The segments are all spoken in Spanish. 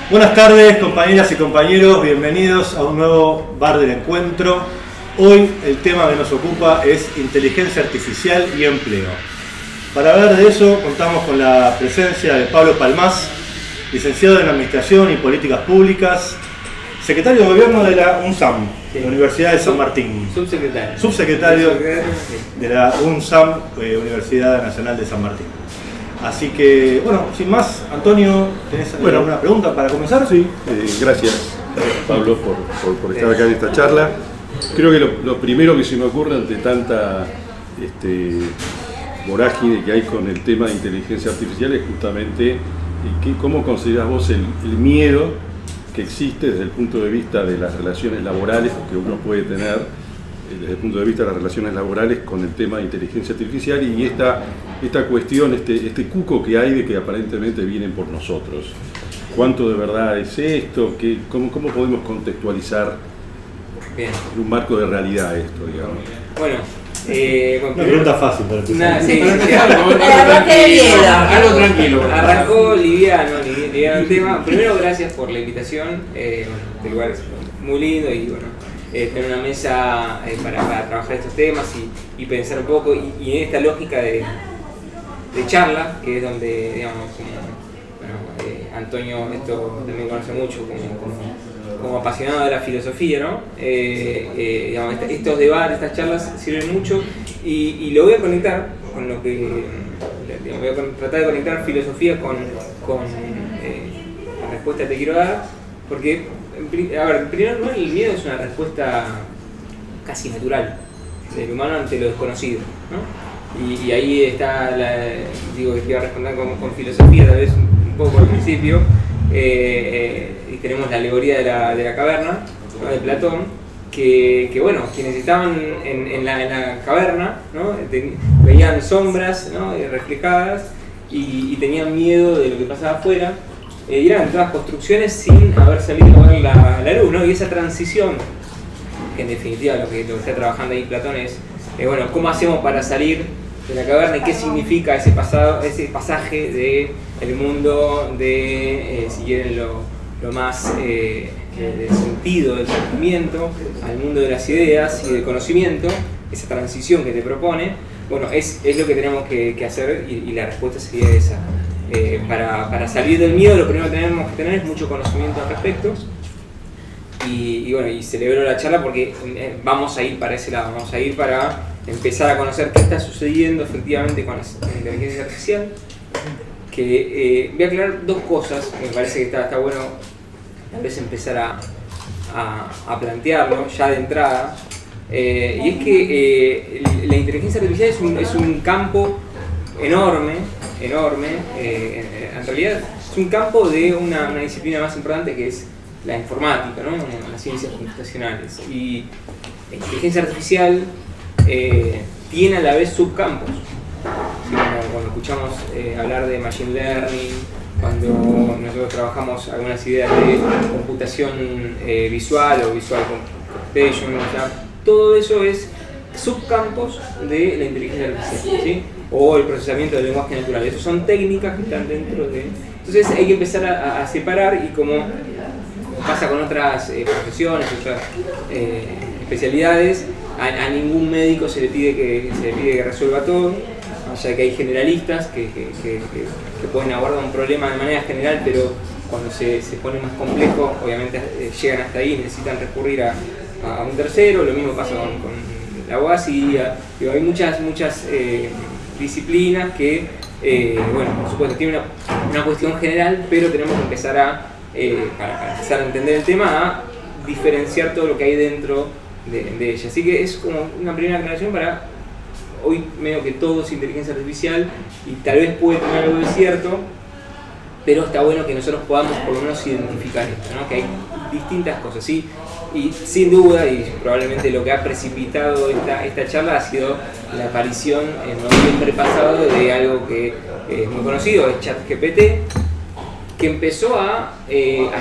Buenas tardes, compañeras y compañeros, bienvenidos a un nuevo Bar del Encuentro. Hoy el tema que nos ocupa es inteligencia artificial y empleo. Para hablar de eso contamos con la presencia de Pablo Palmás, licenciado en Administración y Políticas Públicas, secretario de Gobierno de la UNSAM, de la Universidad de San Martín. Subsecretario de la UNSAM, Universidad Nacional de San Martín. Así que, bueno, sin más, Antonio, ¿tenés alguna pregunta para comenzar? Sí, gracias Pablo por estar acá en esta charla. Creo que lo primero que se me ocurre ante tanta vorágine que hay con el tema de inteligencia artificial es justamente cómo considerás vos el miedo que existe desde el punto de vista de las relaciones laborales que uno puede tener desde el punto de vista de las relaciones laborales con el tema de inteligencia artificial y esta cuestión, este cuco que hay de que aparentemente vienen por nosotros. ¿Cuánto de verdad es esto? ¿Cómo podemos contextualizar en un marco de realidad esto, digamos? Bueno, una pregunta fácil para empezar. Algo tranquilo. Arrancó liviano el tema. Primero, gracias por la invitación. El lugar es muy lindo y bueno, tener una mesa para trabajar estos temas y pensar un poco y en esta lógica de charla, que es donde, digamos, Antonio esto también conoce mucho como apasionado de la filosofía, ¿no? Digamos, estos debates, estas charlas sirven mucho y lo voy a conectar con lo que, digamos, voy a tratar de conectar filosofía con la respuesta que te quiero dar, porque, a ver, primero, el miedo es una respuesta casi natural del humano ante lo desconocido, ¿no? Y ahí está, digo que te iba a responder con filosofía, tal vez un poco al principio. Y tenemos la alegoría de la caverna, ¿no? De Platón, que bueno, quienes estaban en la caverna, ¿no? Veían sombras, ¿no? Reflejadas y tenían miedo de lo que pasaba afuera, y eran todas construcciones sin haber salido a ver la luz, ¿no? Y esa transición, que en definitiva lo que está trabajando ahí Platón es bueno, ¿cómo hacemos para salir de la caverna y qué significa ese pasaje de el mundo de, si quieren, lo más del sentido del sentimiento al mundo de las ideas y del conocimiento, esa transición que te propone? Bueno, es lo que tenemos que hacer y la respuesta sería esa. Para salir del miedo, lo primero que tenemos que tener es mucho conocimiento al respecto. Y bueno, y celebro la charla porque vamos a ir para ese lado, vamos a ir para empezar a conocer qué está sucediendo efectivamente con la inteligencia artificial. Que voy a aclarar dos cosas, me parece que está bueno tal vez empezar a plantearlo ya de entrada. Y es que la inteligencia artificial es un campo enorme, en realidad es un campo de una disciplina más importante que es la informática, ¿no? Las ciencias computacionales. Y la inteligencia artificial tiene a la vez subcampos. ¿Sí? Cuando escuchamos hablar de machine learning, cuando nosotros trabajamos algunas ideas de computación visual o visual computation, o sea, todo eso es subcampos de la inteligencia artificial, ¿sí? O el procesamiento del lenguaje natural. Esas son técnicas que están dentro de... Entonces hay que empezar a separar y como pasa con otras profesiones, otras especialidades, a ningún médico se le pide que resuelva todo. O sea que hay generalistas que pueden abordar un problema de manera general, pero cuando se pone más complejo, obviamente llegan hasta ahí y necesitan recurrir a un tercero. Lo mismo pasa con la abogacía. Hay muchas disciplinas que, bueno, por supuesto, tienen una cuestión general, pero tenemos que empezar para empezar a entender el tema, a diferenciar todo lo que hay dentro de ella. Así que es como una primera aclaración para... Hoy medio que todo es inteligencia artificial y tal vez puede tener algo de cierto, pero está bueno que nosotros podamos por lo menos identificar esto, ¿no? Que hay distintas cosas, ¿sí? Y sin duda, y probablemente lo que ha precipitado esta charla ha sido la aparición en noviembre pasado de algo que es muy conocido, es ChatGPT, que empezó a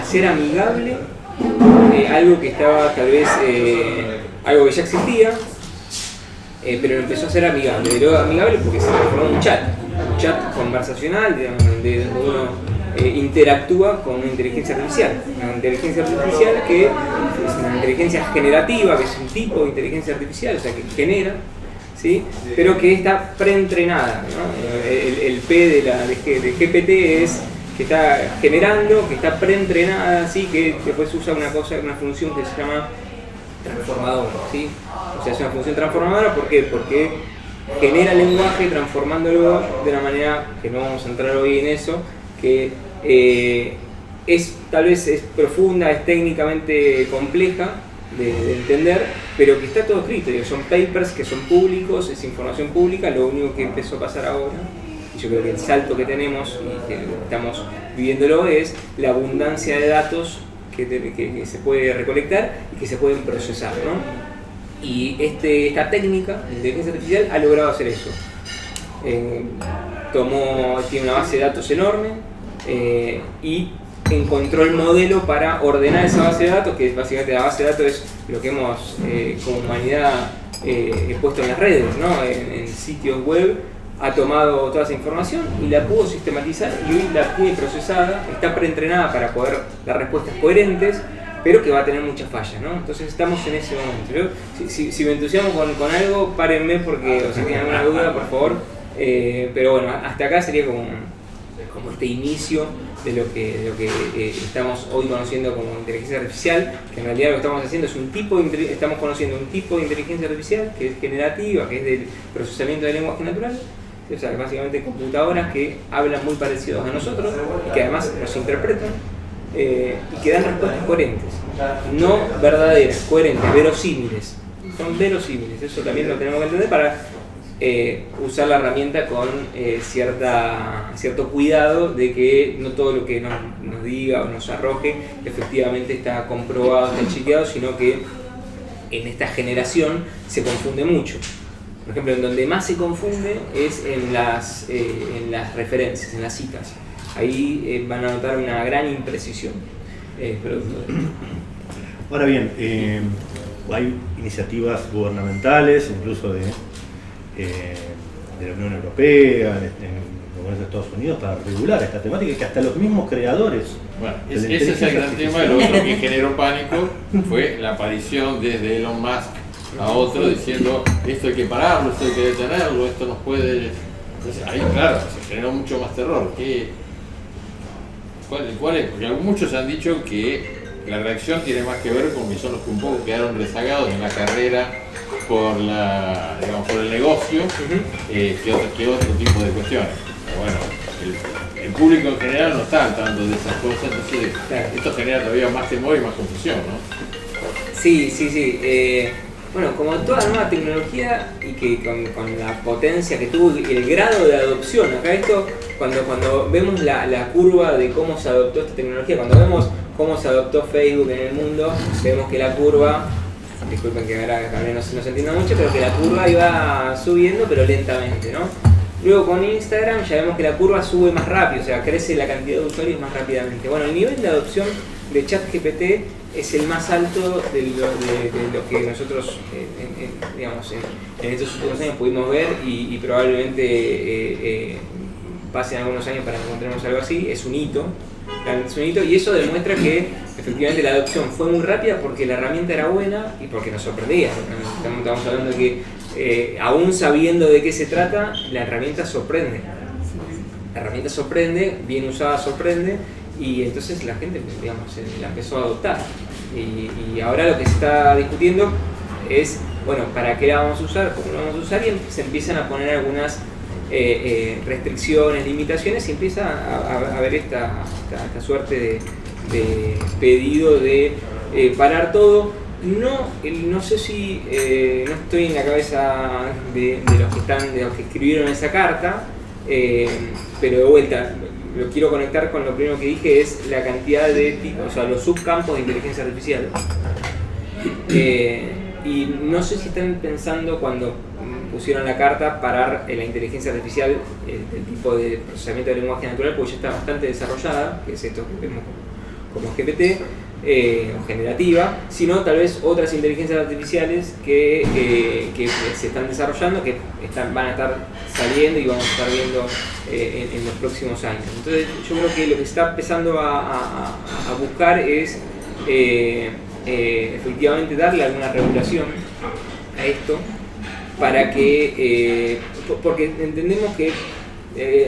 ser amigable, algo que estaba tal vez, algo que ya existía, pero empezó a ser amigable. Pero amigable porque se transformó en un chat conversacional, digamos, donde uno interactúa con una inteligencia artificial. Una inteligencia artificial que es una inteligencia generativa, que es un tipo de inteligencia artificial, o sea, que genera, ¿sí? Pero que está preentrenada, ¿no? El P de GPT es que está generando, que está preentrenada, ¿sí? Que después usa una función que se llama transformadora, ¿sí? O sea, es una función transformadora, ¿por qué? Porque genera lenguaje transformándolo de una manera que no vamos a entrar hoy en eso, que tal vez es profunda, es técnicamente compleja de entender, pero que está todo escrito. Son papers que son públicos, es información pública. Lo único que empezó a pasar ahora, y yo creo que el salto que tenemos y que estamos viviéndolo, es la abundancia de datos que se puede recolectar y que se pueden procesar, ¿no? Y esta técnica de inteligencia artificial ha logrado hacer eso. Tiene una base de datos enorme y encontró el modelo para ordenar esa base de datos, que básicamente la base de datos es lo que hemos como humanidad puesto en las redes, ¿no? En sitios web. Ha tomado toda esa información y la pudo sistematizar y hoy la tiene procesada, está preentrenada para poder dar respuestas coherentes, pero que va a tener muchas fallas, ¿no? Entonces estamos en ese momento. Si me entusiasmo con algo, párenme porque si tienen alguna duda, por favor. Pero bueno, hasta acá sería como este inicio de lo que estamos hoy conociendo como inteligencia artificial, que en realidad lo que estamos haciendo es estamos conociendo un tipo de inteligencia artificial que es generativa, que es del procesamiento del lenguaje natural. O sea, básicamente computadoras que hablan muy parecidos a nosotros y que además nos interpretan y que dan respuestas coherentes, no verdaderas, coherentes, verosímiles. Son verosímiles, eso también lo tenemos que entender para usar la herramienta con cierto cuidado de que no todo lo que nos diga o nos arroje efectivamente está comprobado, está chequeado, sino que en esta generación se confunde mucho. Por ejemplo, en donde más se confunde es en las referencias, en las citas. Ahí van a notar una gran imprecisión. Ahora bien, hay iniciativas gubernamentales, incluso de la Unión Europea, en el Congreso de Estados Unidos, para regular esta temática y que hasta los mismos creadores. Bueno, ese es el gran tema. Lo otro que generó pánico fue la aparición desde Elon Musk a otro diciendo esto hay que pararlo, esto hay que detenerlo, esto nos puede... Entonces, ahí claro, se generó mucho más terror. ¿Cuál es? Porque muchos han dicho que la reacción tiene más que ver con que son los que un poco quedaron rezagados en la carrera por el negocio que otro tipo de cuestiones. Pero bueno, el público en general no está al tanto de esas cosas, entonces esto genera todavía más temor y más confusión, ¿no? Sí. Bueno, como toda nueva tecnología y que con la potencia que tuvo y el grado de adopción, acá esto, cuando vemos la curva de cómo se adoptó esta tecnología, cuando vemos cómo se adoptó Facebook en el mundo, vemos que la curva, disculpen que ahora no se entienda mucho, pero que la curva iba subiendo pero lentamente, ¿no? Luego con Instagram ya vemos que la curva sube más rápido, o sea, crece la cantidad de usuarios más rápidamente. Bueno, el nivel de adopción de ChatGPT es el más alto de lo que nosotros en estos últimos años pudimos ver y probablemente pasen algunos años para que encontremos algo así. Es un hito y eso demuestra que efectivamente la adopción fue muy rápida porque la herramienta era buena y porque nos sorprendía. Estamos hablando de que aún sabiendo de qué se trata, la herramienta sorprende. La herramienta sorprende, bien usada sorprende. Y entonces la gente, la empezó a adoptar. Y ahora lo que se está discutiendo es, bueno, ¿para qué la vamos a usar? ¿Cómo la vamos a usar? Y se empiezan a poner algunas restricciones, limitaciones y empieza a haber esta suerte de pedido de parar todo. No sé si no estoy en la cabeza de los que escribieron esa carta, pero de vuelta lo quiero conectar con lo primero que dije, es la cantidad de tipos, o sea, los subcampos de inteligencia artificial. Y no sé si están pensando cuando pusieron la carta parar la inteligencia artificial del tipo de procesamiento del lenguaje natural, porque ya está bastante desarrollada, que es esto que vemos como GPT, o generativa, sino tal vez otras inteligencias artificiales que se están desarrollando, que van a estar saliendo y vamos a estar viendo en los próximos años. Entonces yo creo que lo que se está empezando a buscar es efectivamente darle alguna regulación a esto para que, porque entendemos que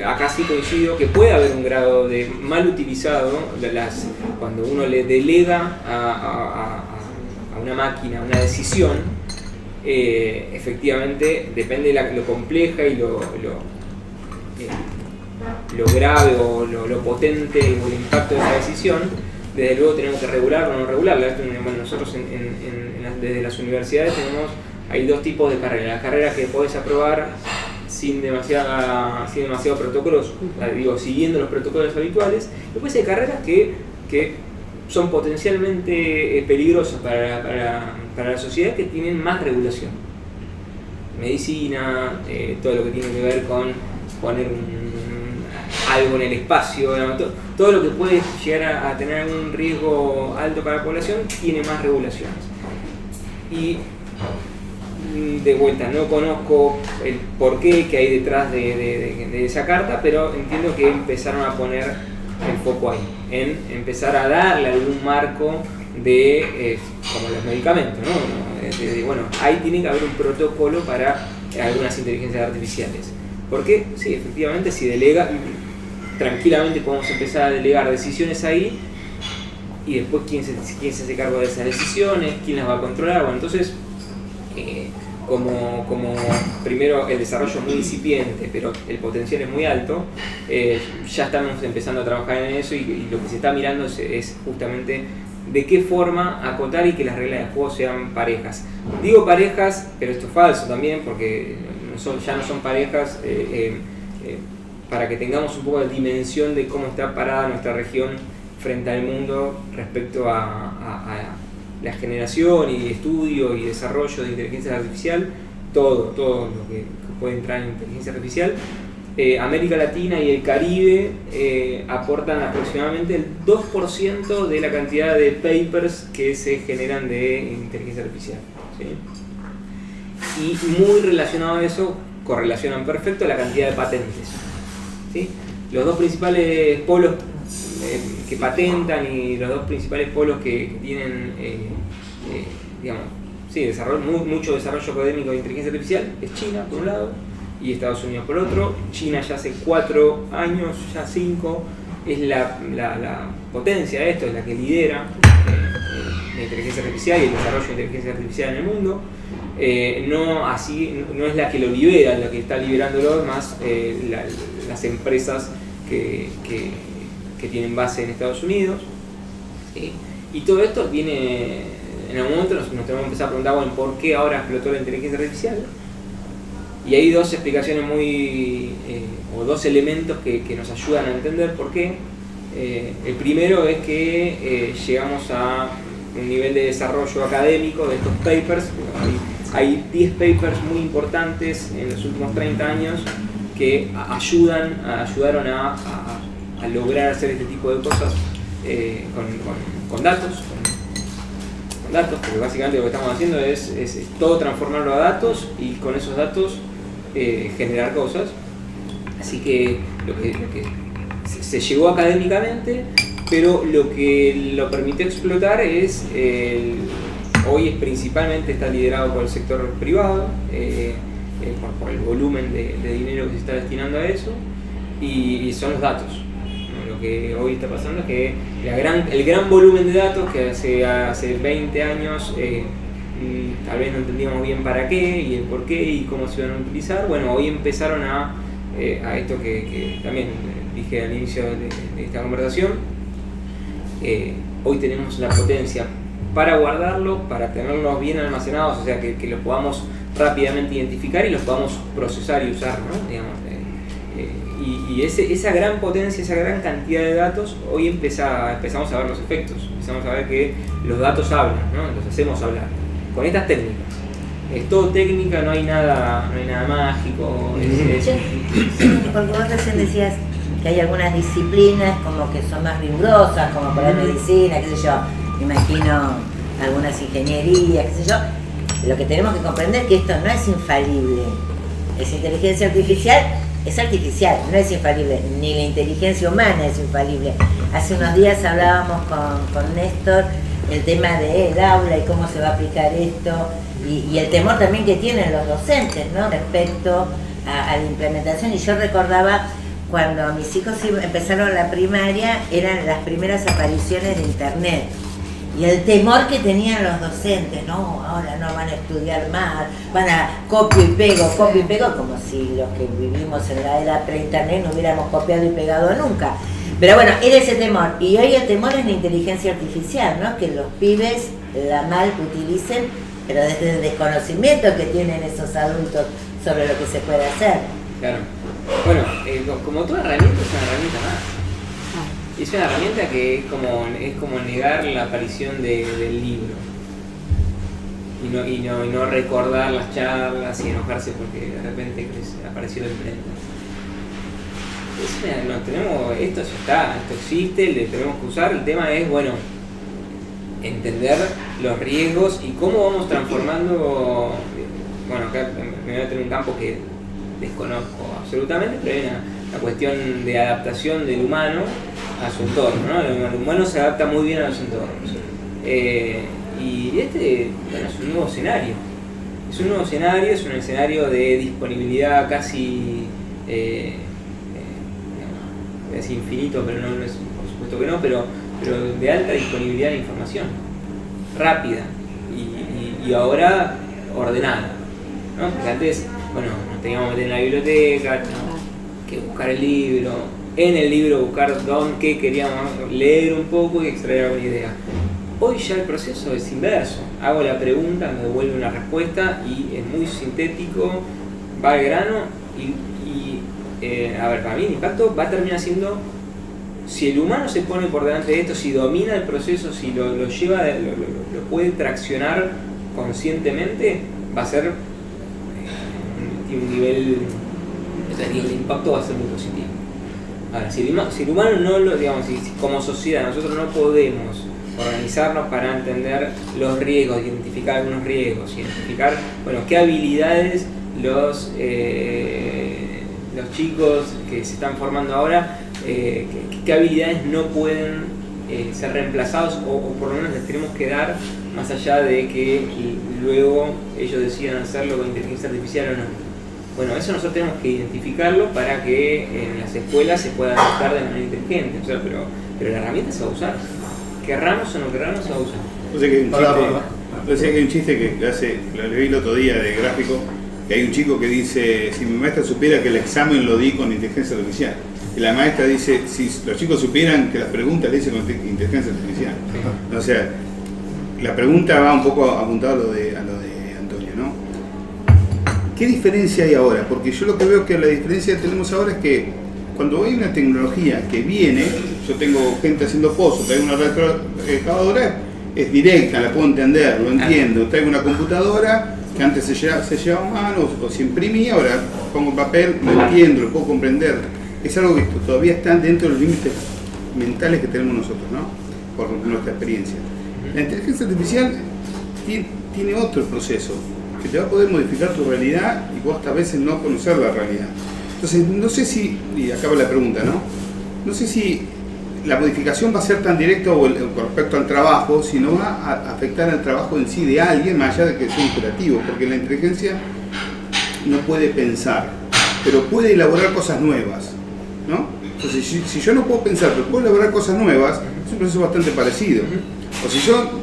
acá sí coincido que puede haber un grado de mal utilizado cuando uno le delega a una máquina una decisión. Efectivamente depende de lo compleja y lo grave o lo potente o el impacto de esa decisión. Desde luego tenemos que regularla o no regularla. Nosotros desde las universidades hay dos tipos de carreras. La carrera que podés aprobar sin demasiados protocolos, siguiendo los protocolos habituales. Después hay carreras que son potencialmente peligrosas para la sociedad, que tienen más regulación. Medicina, todo lo que tiene que ver con poner algo en el espacio, todo lo que puede llegar a tener un riesgo alto para la población tiene más regulaciones. Y de vuelta, no conozco el porqué que hay detrás de esa carta, pero entiendo que empezaron a poner el foco ahí, en empezar a darle algún marco como los medicamentos, ¿no? Bueno, ahí tiene que haber un protocolo para algunas inteligencias artificiales. Porque, sí, efectivamente, si tranquilamente podemos empezar a delegar decisiones ahí, y después quién se hace cargo de esas decisiones, quién las va a controlar. Bueno, entonces, como primero el desarrollo es muy incipiente, pero el potencial es muy alto, ya estamos empezando a trabajar en eso, y lo que se está mirando es justamente de qué forma acotar y que las reglas de juego sean parejas. Digo parejas, pero esto es falso también, porque ya no son parejas, para que tengamos un poco de dimensión de cómo está parada nuestra región frente al mundo respecto a la generación y estudio y desarrollo de inteligencia artificial, todo lo que puede entrar en inteligencia artificial. América Latina y el Caribe aportan aproximadamente el 2% de la cantidad de papers que se generan de inteligencia artificial, ¿sí? Y muy relacionado a eso, correlacionan perfecto la cantidad de patentes, ¿sí? Los dos principales polos que patentan y los dos principales polos que tienen mucho desarrollo académico de inteligencia artificial es China por un lado y Estados Unidos por otro. China ya hace 4 años, ya 5, es la potencia de esto, es la que lidera la inteligencia artificial y el desarrollo de inteligencia artificial en el mundo. No es la que lo libera, la que está liberándolo, más las empresas que tienen base en Estados Unidos, ¿sí? Y todo esto viene, en algún momento nos tenemos que empezar a preguntar, bueno, ¿por qué ahora explotó la inteligencia artificial? Y hay dos explicaciones o dos elementos que nos ayudan a entender por qué. El primero es que llegamos a un nivel de desarrollo académico de estos papers. Hay 10 papers muy importantes en los últimos 30 años que ayudaron a lograr hacer este tipo de cosas con datos, porque básicamente lo que estamos haciendo es todo transformarlo a datos y con esos datos generar cosas. Así que lo que se llegó académicamente, pero lo que lo permitió explotar es hoy principalmente está liderado por el sector privado, por el volumen de dinero que se está destinando a eso, y son los datos. Lo que hoy está pasando es que el gran volumen de datos que hace 20 años tal vez no entendíamos bien para qué y el por qué y cómo se iban a utilizar. Bueno, hoy empezaron a esto que también dije al inicio de esta conversación. Hoy tenemos la potencia para guardarlo, para tenerlos bien almacenados, o sea que los podamos rápidamente identificar y los podamos procesar y usar, ¿no? Digamos, y esa gran potencia, esa gran cantidad de datos, hoy empezamos a ver los efectos, empezamos a ver que los datos hablan, ¿no? Los hacemos hablar con estas técnicas. Es todo técnica, no hay nada mágico. Porque vos recién decías que hay algunas disciplinas como que son más rigurosas, como por la medicina, qué sé yo. imagino algunas ingenierías, qué sé yo. Lo que tenemos que comprender es que esto no es infalible. Es inteligencia artificial, es artificial, no es infalible, ni la inteligencia humana es infalible. Hace unos días hablábamos con Néstor el tema del aula y cómo se va a aplicar esto y el temor también que tienen los docentes, ¿no? Respecto a la implementación. Y yo recordaba cuando mis hijos empezaron la primaria, eran las primeras apariciones de internet. Y el temor que tenían los docentes, no, ahora no van a estudiar más, van a copio y pego, como si los que vivimos en la era pre-internet no hubiéramos copiado y pegado nunca. Pero bueno, era ese temor. Y hoy el temor es la inteligencia artificial, ¿no? Que los pibes la mal utilicen, pero desde el desconocimiento que tienen esos adultos sobre lo que se puede hacer. Claro. Bueno, como toda herramienta, es una herramienta más. Es una herramienta que es como negar la aparición del libro y no recordar las charlas y enojarse porque de repente apareció la imprenta. Esto ya está, esto existe, le tenemos que usar. El tema es, bueno, entender los riesgos y cómo vamos transformando. Bueno, acá me voy a tener un campo que desconozco absolutamente, pero hay una cuestión de adaptación del humano a su entorno, ¿no? El humano se adapta muy bien a los entornos. Y bueno, es un nuevo escenario. Es un escenario de disponibilidad casi es infinito, pero no es, por supuesto que no, pero de alta disponibilidad de información, rápida y ahora ordenada, ¿no? Porque antes, bueno, nos teníamos que meter en la biblioteca, ¿no? Que buscar el libro, en el libro buscar qué queríamos leer un poco y extraer alguna idea. Hoy ya el proceso es inverso, hago la pregunta, me devuelve una respuesta y es muy sintético, va al grano a ver, para mí el impacto va a terminar siendo, si el humano se pone por delante de esto, si domina el proceso, si lo lleva, lo puede traccionar conscientemente, va a ser un nivel, el impacto va a ser muy positivo. Ahora, si el humano no lo, digamos, si como sociedad nosotros no podemos organizarnos para entender los riesgos, identificar algunos riesgos, identificar, bueno, qué habilidades los chicos que se están formando ahora, qué habilidades no pueden ser reemplazados o por lo menos les tenemos que dar, más allá de que luego ellos decidan hacerlo con inteligencia artificial o no. Bueno, eso nosotros tenemos que identificarlo para que en las escuelas se pueda adaptar de manera inteligente, o sea, pero la herramienta se va a usar. Querramos o no querramos, se va a usar. O sea que hay un chiste que lo leí el otro día de gráfico, que hay un chico que dice, si mi maestra supiera que el examen lo di con inteligencia artificial. Y la maestra dice, si los chicos supieran que las preguntas le hice con inteligencia artificial. Sí. O sea, la pregunta va un poco apuntada a lo de Antonio, ¿no? ¿Qué diferencia hay ahora? Porque yo lo que veo que la diferencia que tenemos ahora es que cuando hay una tecnología que viene, yo tengo gente haciendo pozos, traigo una retroexcavadora, es directa, la puedo entender, lo entiendo. Traigo una computadora que antes se llevaba a mano o se imprimía, ahora pongo papel, lo entiendo, lo puedo comprender. Es algo que todavía está dentro de los límites mentales que tenemos nosotros, ¿no? Por nuestra experiencia. La inteligencia artificial tiene otro proceso, que te va a poder modificar tu realidad y vos a veces no conocer la realidad. Entonces, no sé si, y acaba la pregunta, ¿no? No sé si la modificación va a ser tan directa con respecto al trabajo, si no va a afectar al trabajo en sí de alguien, más allá de que sea imperativo, porque la inteligencia no puede pensar, pero puede elaborar cosas nuevas, ¿no? Entonces, si yo no puedo pensar, pero puedo elaborar cosas nuevas, es un proceso bastante parecido. O si yo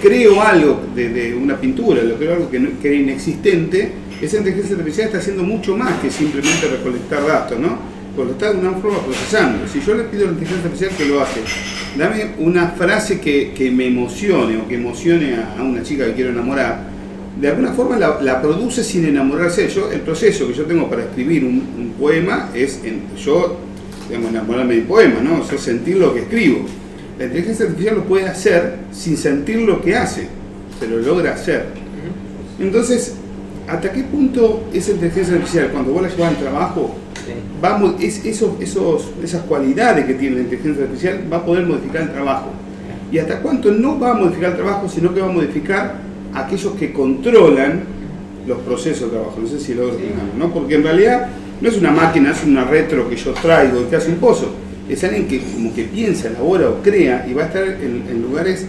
creo algo de una pintura, lo creo algo que era inexistente, esa inteligencia artificial está haciendo mucho más que simplemente recolectar datos, ¿no? Pues lo está de una forma procesando. Si yo le pido a la inteligencia artificial que lo hace, dame una frase que me emocione o que emocione a una chica que quiero enamorar, de alguna forma la produce sin enamorarse. El proceso que yo tengo para escribir un poema es yo enamorarme del poema, ¿no? Yo sentir lo que escribo. La inteligencia artificial lo puede hacer sin sentir lo que hace, se lo logra hacer. Entonces, ¿hasta qué punto esa inteligencia artificial, cuando vos la llevas al trabajo, esas cualidades que tiene la inteligencia artificial va a poder modificar el trabajo? y hasta cuánto no va a modificar el trabajo, sino que va a modificar a aquellos que controlan los procesos de trabajo. No sé si lo explican, ¿no? Porque en realidad no es una máquina, es una retro que yo traigo y que hace un pozo. Es alguien que como que piensa, elabora o crea y va a estar en lugares,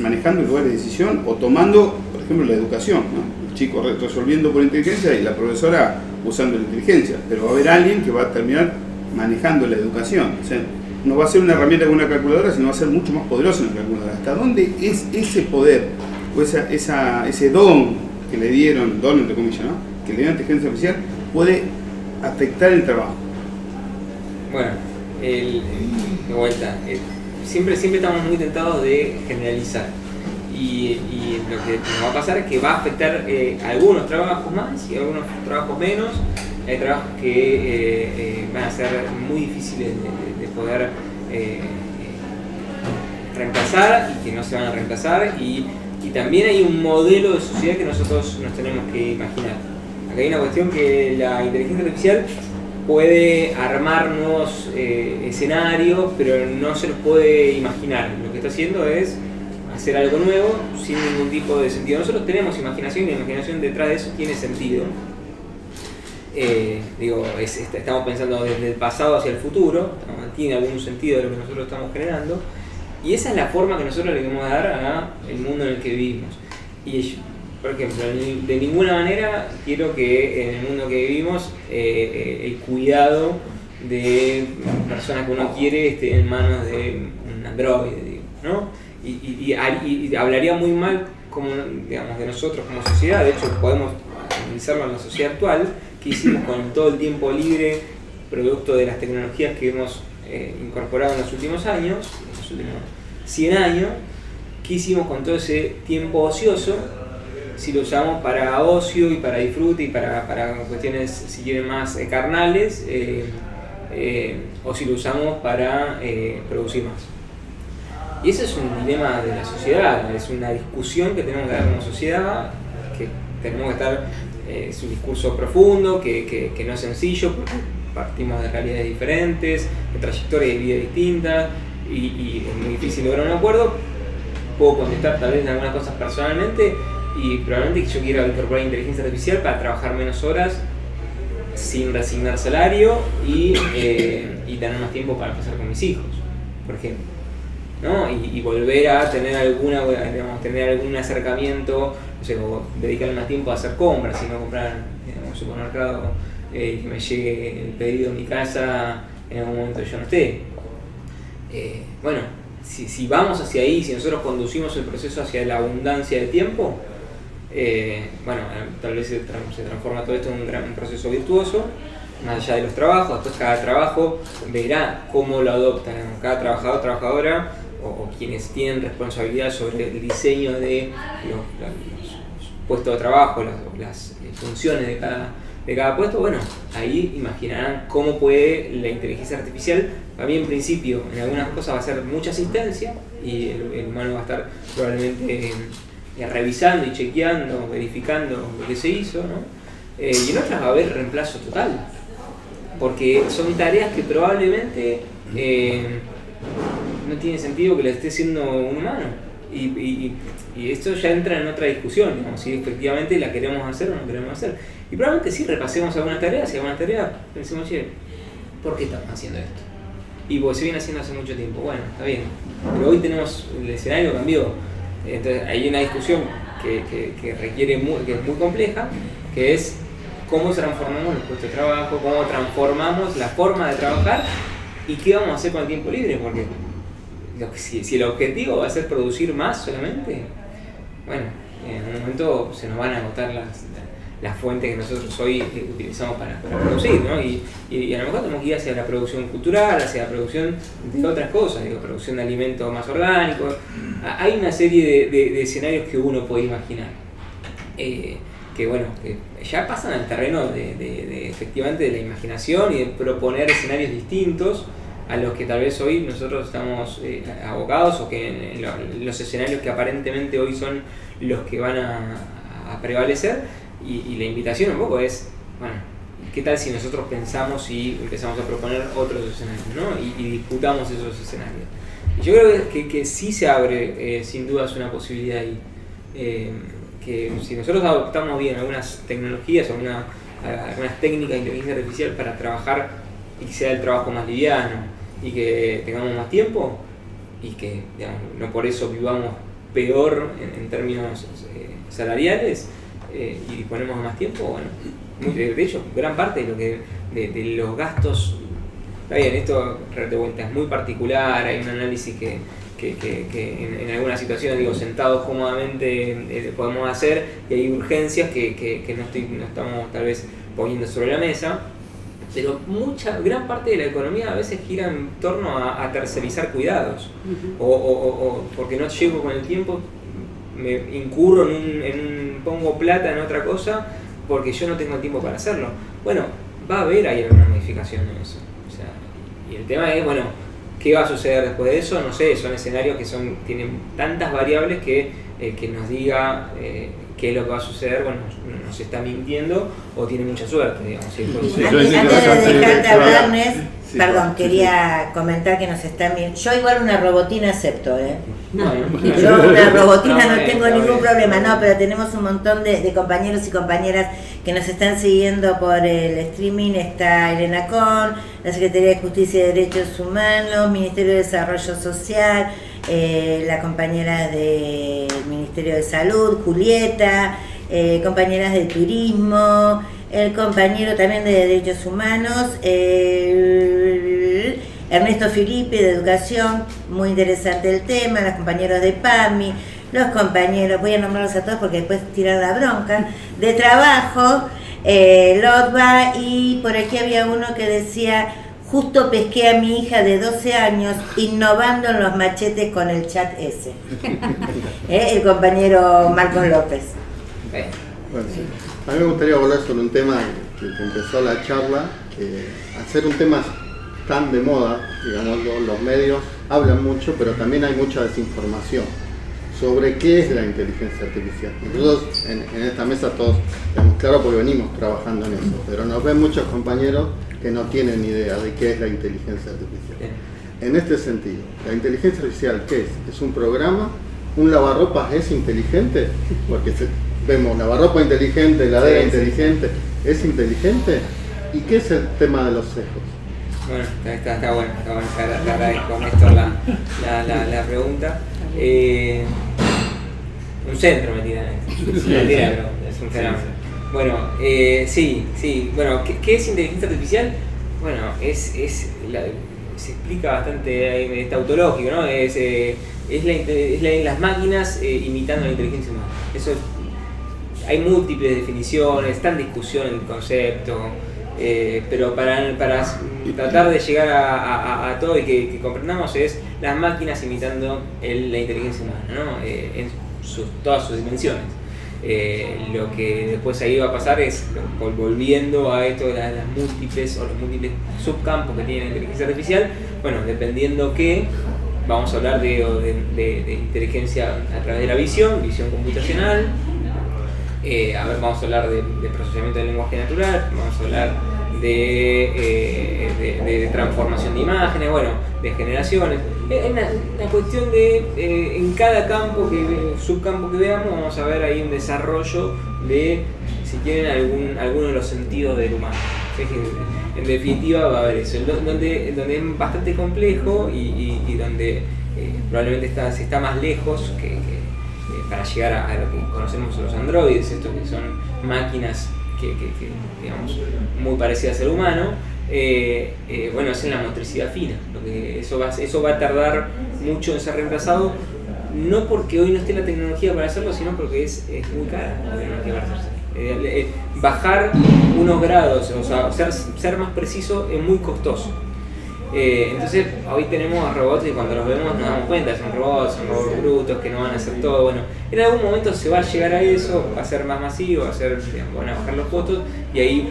manejando lugares de decisión o tomando, por ejemplo, la educación, ¿no? El chico resolviendo por inteligencia y la profesora usando la inteligencia, pero va a haber alguien que va a terminar manejando la educación. O sea, no va a ser una herramienta con una calculadora, sino va a ser mucho más poderosa en la calculadora. ¿Hasta dónde es ese poder o ese don que le dieron, don entre comillas, ¿no? Que le dieron a la inteligencia artificial, puede afectar el trabajo? Bueno, de vuelta, siempre estamos muy tentados de generalizar. Y lo que nos va a pasar es que va a afectar algunos trabajos más y algunos trabajos menos. Hay trabajos que van a ser muy difíciles de poder reemplazar y que no se van a reemplazar. Y también hay un modelo de sociedad que nosotros nos tenemos que imaginar. Acá hay una cuestión que la inteligencia artificial puede armar nuevos escenarios, pero no se los puede imaginar. Lo que está haciendo es hacer algo nuevo sin ningún tipo de sentido. Nosotros tenemos imaginación y la imaginación detrás de eso tiene sentido. Estamos pensando desde el pasado hacia el futuro, tiene algún sentido de lo que nosotros estamos generando, y esa es la forma que nosotros le queremos dar al mundo en el que vivimos. Y, por ejemplo, de ninguna manera quiero que en el mundo que vivimos el cuidado de personas que uno quiere esté en manos de un androide, ¿no? Y hablaría muy mal de nosotros como sociedad. De hecho, podemos analizarlo en la sociedad actual, que hicimos con todo el tiempo libre, producto de las tecnologías que hemos incorporado en los últimos años, en los últimos 100 años. ¿Qué hicimos con todo ese tiempo ocioso? Si lo usamos para ocio y para disfrute y para cuestiones, si quieren, más carnales, o si lo usamos para producir más. Y ese es un dilema de la sociedad, es una discusión que tenemos que dar como sociedad, que tenemos que estar, es un discurso profundo, que no es sencillo, porque partimos de realidades diferentes, de trayectorias de vida distintas, y es muy difícil lograr un acuerdo. Puedo contestar tal vez en algunas cosas personalmente, y probablemente yo quiero incorporar inteligencia artificial para trabajar menos horas sin resignar salario y tener más tiempo para pasar con mis hijos, por ejemplo, ¿no? Y volver a tener tener algún acercamiento, no sé, o dedicarle más tiempo a hacer compras y no comprar en un supermercado, que me llegue el pedido a mi casa en algún momento yo no esté. Bueno, si vamos hacia ahí, si nosotros conducimos el proceso hacia la abundancia de tiempo, tal vez se transforma todo esto en un proceso virtuoso, más allá de los trabajos. Después cada trabajo verá cómo lo adopta, cada trabajador, trabajadora, o quienes tienen responsabilidad sobre el diseño de los puestos de trabajo, las funciones de cada puesto. Bueno, ahí imaginarán cómo puede la inteligencia artificial. Para mí, en principio, en algunas cosas va a ser mucha asistencia y el humano va a estar probablemente revisando y chequeando, verificando lo que se hizo, ¿no? Y en otras va a haber reemplazo total, porque son tareas que probablemente no tiene sentido que las esté haciendo un humano, y esto ya entra en otra discusión, digamos, si efectivamente la queremos hacer o no queremos hacer. Y probablemente sí repasemos algunas tareas, y algunas tareas pensemos, oye, ¿por qué estamos haciendo esto? Y porque se viene haciendo hace mucho tiempo. Bueno, está bien, pero hoy tenemos, el escenario cambió. Entonces hay una discusión que requiere que es muy compleja, que es cómo transformamos los puestos de trabajo, cómo transformamos la forma de trabajar y qué vamos a hacer con el tiempo libre, porque si el objetivo va a ser producir más solamente, bueno, en un momento se nos van a agotar las fuentes que nosotros hoy utilizamos para producir, ¿no? Y a lo mejor tenemos que ir hacia la producción cultural, hacia la producción de otras cosas, producción de alimentos más orgánicos. Hay una serie de escenarios que uno puede imaginar, que ya pasan al terreno de efectivamente de la imaginación y de proponer escenarios distintos a los que tal vez hoy nosotros estamos abocados, o que en los escenarios que aparentemente hoy son los que van a prevalecer. Y la invitación un poco es, bueno, ¿qué tal si nosotros pensamos y empezamos a proponer otros escenarios, ¿no? Y disputamos esos escenarios? Y yo creo que sí se abre, sin dudas, una posibilidad ahí. Que si nosotros adoptamos bien algunas tecnologías o algunas técnicas de inteligencia artificial para trabajar y que sea el trabajo más liviano y que tengamos más tiempo y que, digamos, no por eso vivamos peor en términos salariales y disponemos de más tiempo, bueno, de hecho, gran parte de los gastos, está bien, esto de vuelta es muy particular, hay un análisis que en algunas situaciones, digo, sentados cómodamente podemos hacer, y hay urgencias que no estamos tal vez poniendo sobre la mesa, pero gran parte de la economía a veces gira en torno a tercerizar cuidados, o porque no llego con el tiempo, me incurro pongo plata en otra cosa porque yo no tengo el tiempo para hacerlo. Bueno, va a haber ahí alguna modificación en eso. O sea, y el tema es, bueno, ¿qué va a suceder después de eso? No sé, son escenarios que tienen tantas variables que nos diga qué es lo que va a suceder, bueno, nos está mintiendo o tiene mucha suerte, digamos. ¿Sí? Antes de dejarte hablar, Nes, perdón, quería comentar que nos están viendo. Yo igual una robotina acepto, Yo una robotina no tengo ningún problema, no, pero tenemos un montón de compañeros y compañeras que nos están siguiendo por el streaming. Está Elena Con, la Secretaría de Justicia y Derechos Humanos, Ministerio de Desarrollo Social, la compañera del Ministerio de Salud, Julieta, compañeras de Turismo, el compañero también de Derechos Humanos, Ernesto Filippi de Educación, muy interesante el tema, los compañeros de PAMI, los compañeros, voy a nombrarlos a todos porque después tiran la bronca, de Trabajo, Lotba, y por aquí había uno que decía: justo pesqué a mi hija de 12 años innovando en los machetes con el chat ese. El compañero Marcos López. Bueno, sí. A mí me gustaría volver sobre un tema que empezó la charla, que al ser un tema tan de moda, digamos, los medios hablan mucho, pero también hay mucha desinformación sobre qué es la inteligencia artificial. Nosotros en esta mesa todos tenemos claro porque venimos trabajando en eso, pero nos ven muchos compañeros que no tienen ni idea de qué es la inteligencia artificial. En este sentido, ¿la inteligencia artificial qué es? ¿Es un programa? ¿Un lavarropas es inteligente? Porque vemos lavarropa inteligente, heladera inteligente, ¿es inteligente? ¿Y qué es el tema de los sesgos? Bueno, está bueno, te agradezco, Néstor, la pregunta. Un centro me tiran pero es un fenómeno. Bueno, sí, bueno, ¿qué es inteligencia artificial? Bueno, se explica bastante, es tautológico, ¿no? Es las máquinas imitando la inteligencia humana. Eso hay múltiples definiciones, está en discusión el concepto, pero para tratar de llegar a todo y que comprendamos, es las máquinas imitando la inteligencia humana, ¿no? En todas sus dimensiones. Lo que después ahí va a pasar es, volviendo a esto de las múltiples o los múltiples subcampos que tiene la inteligencia artificial, bueno, dependiendo que vamos a hablar de inteligencia a través de la visión computacional, vamos a hablar de procesamiento del lenguaje natural, vamos a hablar de transformación de imágenes, bueno, de generaciones. Es una cuestión de, en cada subcampo que veamos, vamos a ver ahí un desarrollo de, si quieren, alguno de los sentidos del humano. En definitiva va a haber eso, donde es bastante complejo y donde probablemente se está más lejos que para llegar a lo que conocemos los androides, estos que son máquinas que digamos, muy parecidas al humano. Bueno, es en la motricidad fina, eso va a tardar mucho en ser reemplazado, no porque hoy no esté la tecnología para hacerlo, sino porque es muy cara la tecnología para hacerse. Bajar unos grados, o sea, ser más preciso es muy costoso. Entonces hoy tenemos robots y cuando los vemos nos damos cuenta, son robots brutos que no van a hacer todo. Bueno, en algún momento se va a llegar a eso, va a ser más masivo, van a bajar los costos, y ahí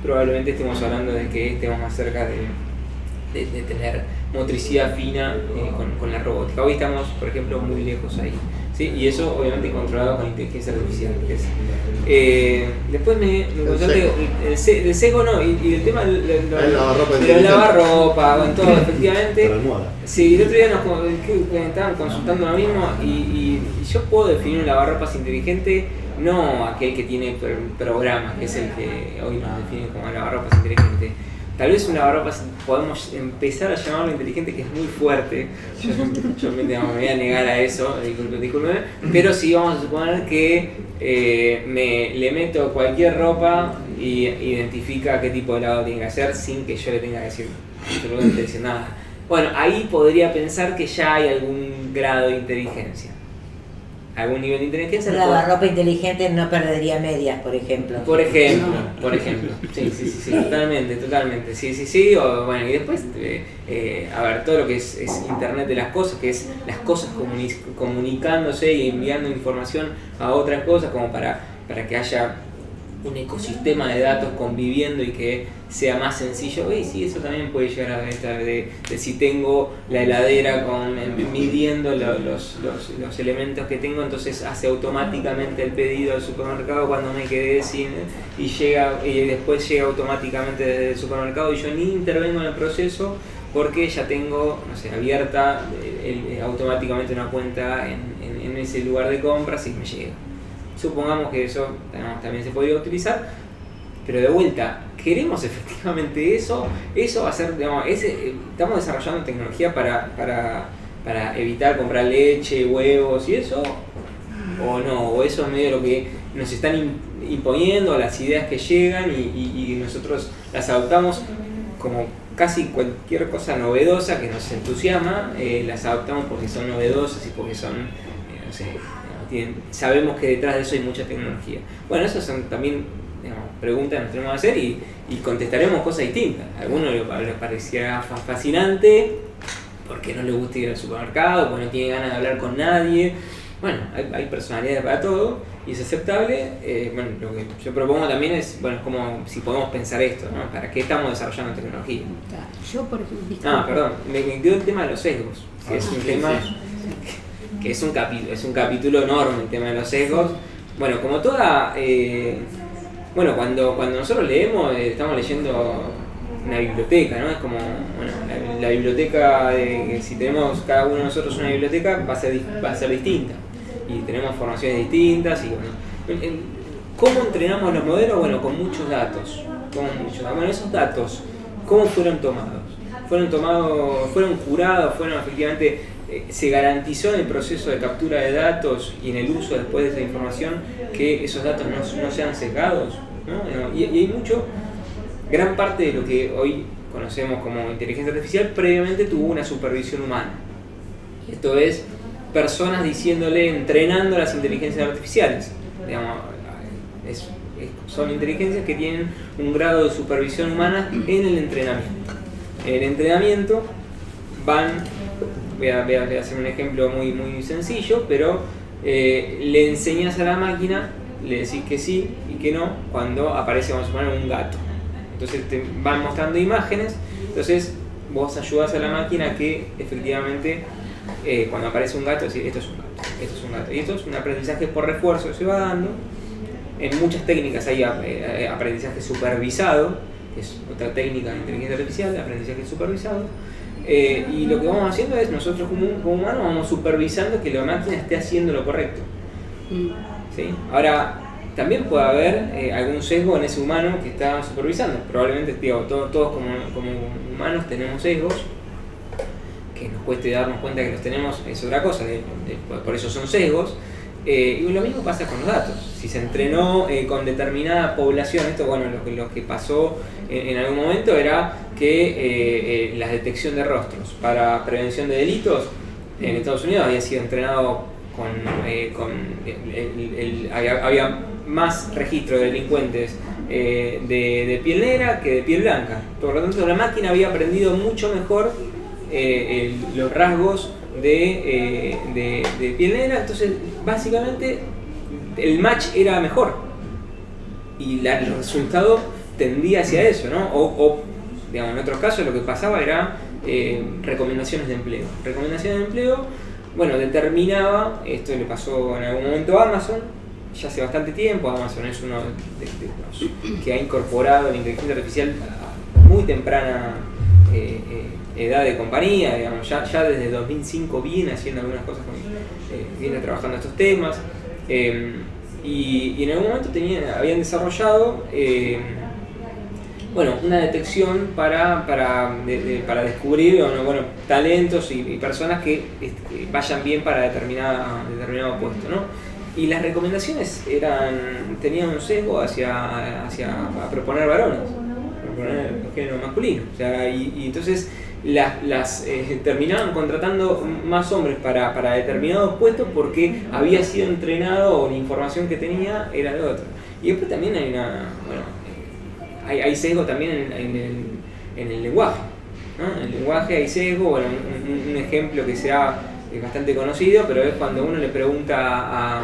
probablemente estemos hablando de que estemos más cerca de tener motricidad fina con la robótica. Hoy estamos, por ejemplo, muy lejos ahí. ¿sí? Y eso obviamente controlado con inteligencia artificial. Después me contaste el sesgo, no, y el tema del lavarropa, con todo, efectivamente. La almohada. Sí, el otro día nos estaban consultando lo mismo y yo puedo definir un lavarropas inteligente, no aquel que tiene programas, que es el que hoy nos define como lavarropas inteligente. Tal vez un lavarropas podemos empezar a llamarlo inteligente, que es muy fuerte. Yo me voy a negar a eso, discúlpeme, pero sí vamos a suponer que le meto cualquier ropa y identifica qué tipo de lavado tiene que hacer sin que yo le tenga que decir absolutamente nada. Bueno, ahí podría pensar que ya hay algún grado de inteligencia. Algún nivel de inteligencia. La lavarropa inteligente no perdería medias, por ejemplo. Por ejemplo. Sí, totalmente. Sí. O, bueno, y después, a ver, todo lo que es Internet de las cosas, que es las cosas comunicándose y enviando información a otras cosas, como para que haya un ecosistema de datos conviviendo y que sea más sencillo. Y sí, eso también puede llegar a esta de si tengo la heladera midiendo los elementos que tengo, entonces hace automáticamente el pedido al supermercado cuando me quedé sin y después llega automáticamente desde el supermercado y yo ni intervengo en el proceso porque ya tengo, no sé, abierta automáticamente una cuenta en ese lugar de compras y me llega. Supongamos que eso también se podría utilizar, pero de vuelta, ¿queremos efectivamente eso? Eso va a ser, digamos, estamos desarrollando tecnología para evitar comprar leche, huevos y eso, o no, o eso es medio lo que nos están imponiendo, las ideas que llegan y nosotros las adoptamos como casi cualquier cosa novedosa que nos entusiasma, las adoptamos porque son novedosas y porque son, no sé, sabemos que detrás de eso hay mucha tecnología. Bueno, esas son también, digamos, preguntas que nos tenemos que hacer y contestaremos cosas distintas. A algunos les parecerá fascinante porque no les gusta ir al supermercado, porque no tiene ganas de hablar con nadie. Bueno, hay personalidades para todo y es aceptable. Bueno, lo que yo propongo también es, bueno, es como si podemos pensar esto, ¿no? ¿Para qué estamos desarrollando tecnología? Yo, por ejemplo... Perdón, me quedó el tema de los sesgos, que es un tema... que es un capítulo enorme el tema de los sesgos. Bueno, como toda... bueno, cuando nosotros leemos, estamos leyendo una biblioteca, ¿no? Es como, bueno, la biblioteca, si tenemos cada uno de nosotros una biblioteca, va a ser distinta. Y tenemos formaciones distintas y bueno. ¿Cómo entrenamos los modelos? Bueno, con muchos datos. Bueno, esos datos, ¿cómo fueron tomados? Fueron curados, efectivamente... se garantizó en el proceso de captura de datos y en el uso después de esa información que esos datos no sean sesgados, ¿no? Y hay gran parte de lo que hoy conocemos como inteligencia artificial previamente tuvo una supervisión humana. Esto es, personas entrenando las inteligencias artificiales. Digamos, son inteligencias que tienen un grado de supervisión humana en el entrenamiento. En el entrenamiento voy a hacer un ejemplo muy sencillo, pero le enseñas a la máquina, le decís que sí y que no cuando aparece, vamos a suponer, un gato. Entonces te van mostrando imágenes, entonces vos ayudás a la máquina que efectivamente cuando aparece un gato, decís, esto es un gato. Y esto es un aprendizaje por refuerzo que se va dando. En muchas técnicas hay aprendizaje supervisado, que es otra técnica de inteligencia artificial, aprendizaje supervisado. Y lo que vamos haciendo es, nosotros como humanos vamos supervisando que la máquina esté haciendo lo correcto. ¿Sí? Ahora, también puede haber algún sesgo en ese humano que está supervisando. Probablemente, todos como humanos tenemos sesgos, que nos cueste darnos cuenta que los tenemos es otra cosa, por eso son sesgos. Y lo mismo pasa con los datos. Si se entrenó con determinada población, esto, bueno, lo que pasó en algún momento era que la detección de rostros para prevención de delitos en Estados Unidos había sido entrenado había más registro de delincuentes de piel negra que de piel blanca. Por lo tanto, la máquina había aprendido mucho mejor los rasgos de piel negra, entonces básicamente el match era mejor y el resultado tendía hacia eso, ¿no? O digamos, en otros casos lo que pasaba era recomendaciones de empleo. Recomendaciones de empleo bueno, determinaba, esto le pasó en algún momento a Amazon, ya hace bastante tiempo. Amazon es uno de los que ha incorporado la inteligencia artificial a muy temprana edad de compañía, digamos, ya desde 2005 viene haciendo algunas cosas, viene trabajando estos temas, y en algún momento habían desarrollado una detección para descubrir talentos y personas que vayan bien para determinado puesto, ¿no? Y las recomendaciones tenían un sesgo hacia a proponer varones, proponer el género masculino. O sea, y entonces terminaban contratando más hombres para determinados puestos porque había sido entrenado o la información que tenía era de otro. Y después también hay sesgo también en el lenguaje, ¿no? En el lenguaje hay sesgo. Un ejemplo que sea bastante conocido, pero es cuando uno le pregunta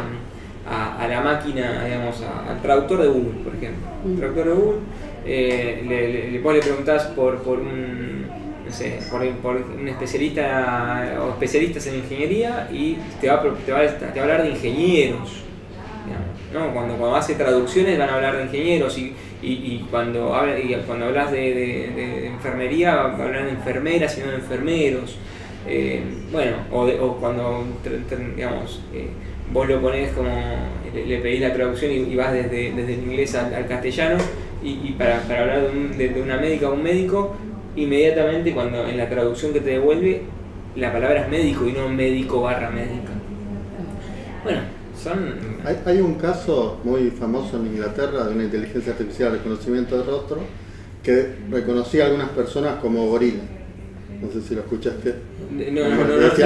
a la máquina, digamos, al traductor de Google, por ejemplo. El traductor de Google, vos le preguntás por un especialista o especialistas en ingeniería y te va a hablar de ingenieros, digamos, ¿no? Cuando hace traducciones van a hablar de ingenieros y cuando hablas de enfermería va a hablar de enfermeras y no de enfermeros. O cuando digamos, vos lo ponés como le pedís la traducción y vas desde el inglés al castellano y para hablar de una médica o un médico, inmediatamente cuando en la traducción que te devuelve la palabra es médico y no médico/médica. Hay un caso muy famoso en Inglaterra de una inteligencia artificial de reconocimiento de rostro que reconocía a algunas personas como gorila. No sé si lo escuchaste. No.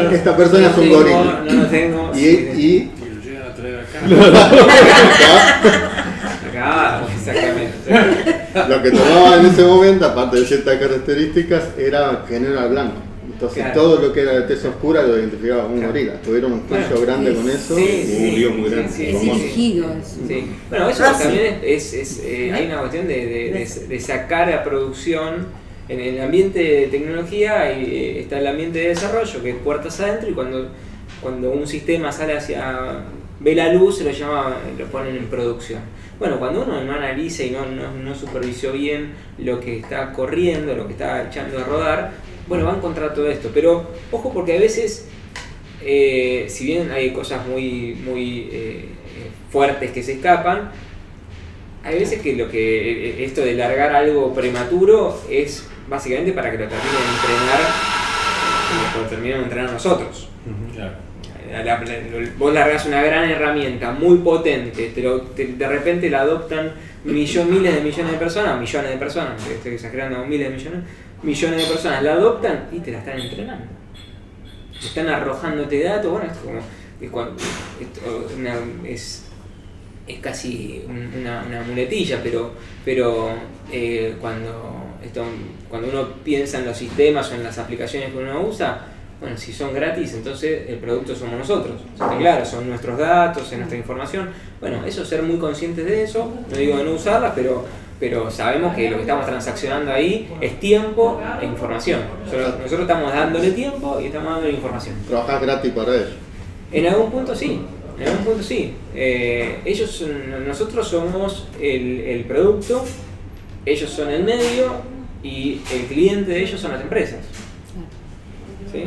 Esta persona es un gorila. No lo tengo. Y lo llegan a traer acá. Acá, exactamente. Lo que tomaba en ese momento, aparte de ciertas características, era género al blanco. Entonces claro. Todo lo que era de tez oscura lo identificaba como un gorila. Tuvieron un juicio grande con eso. Hubo un lío muy grande. Es elegido eso. Sí. Bueno, eso también hay una cuestión de sacar a producción. En el ambiente de tecnología está el ambiente de desarrollo, que es puertas adentro, y cuando un sistema ve la luz, lo ponen en producción. Bueno, cuando uno no analiza y no supervisó bien lo que está corriendo, lo que está echando a rodar, va a encontrar todo esto. Pero ojo, porque a veces, si bien hay cosas muy fuertes que se escapan, hay veces que esto de largar algo prematuro es básicamente para que lo terminen de entrenar nosotros. Claro. Vos largás una gran herramienta muy potente, de repente la adoptan miles de millones de personas, estoy exagerando, millones de personas la adoptan y te la están entrenando. Están arrojándote datos. Es casi una muletilla, pero cuando uno piensa en los sistemas o en las aplicaciones que uno usa, si son gratis, entonces el producto somos nosotros. Claro, son nuestros datos, es nuestra información. Eso, ser muy conscientes de eso, no digo de no usarlas, pero sabemos que lo que estamos transaccionando ahí es tiempo e información. Nosotros estamos dándole tiempo y estamos dándole información. Trabajás gratis para ellos. En algún punto sí. Nosotros somos el producto, ellos son el medio y el cliente de ellos son las empresas. ¿Sí?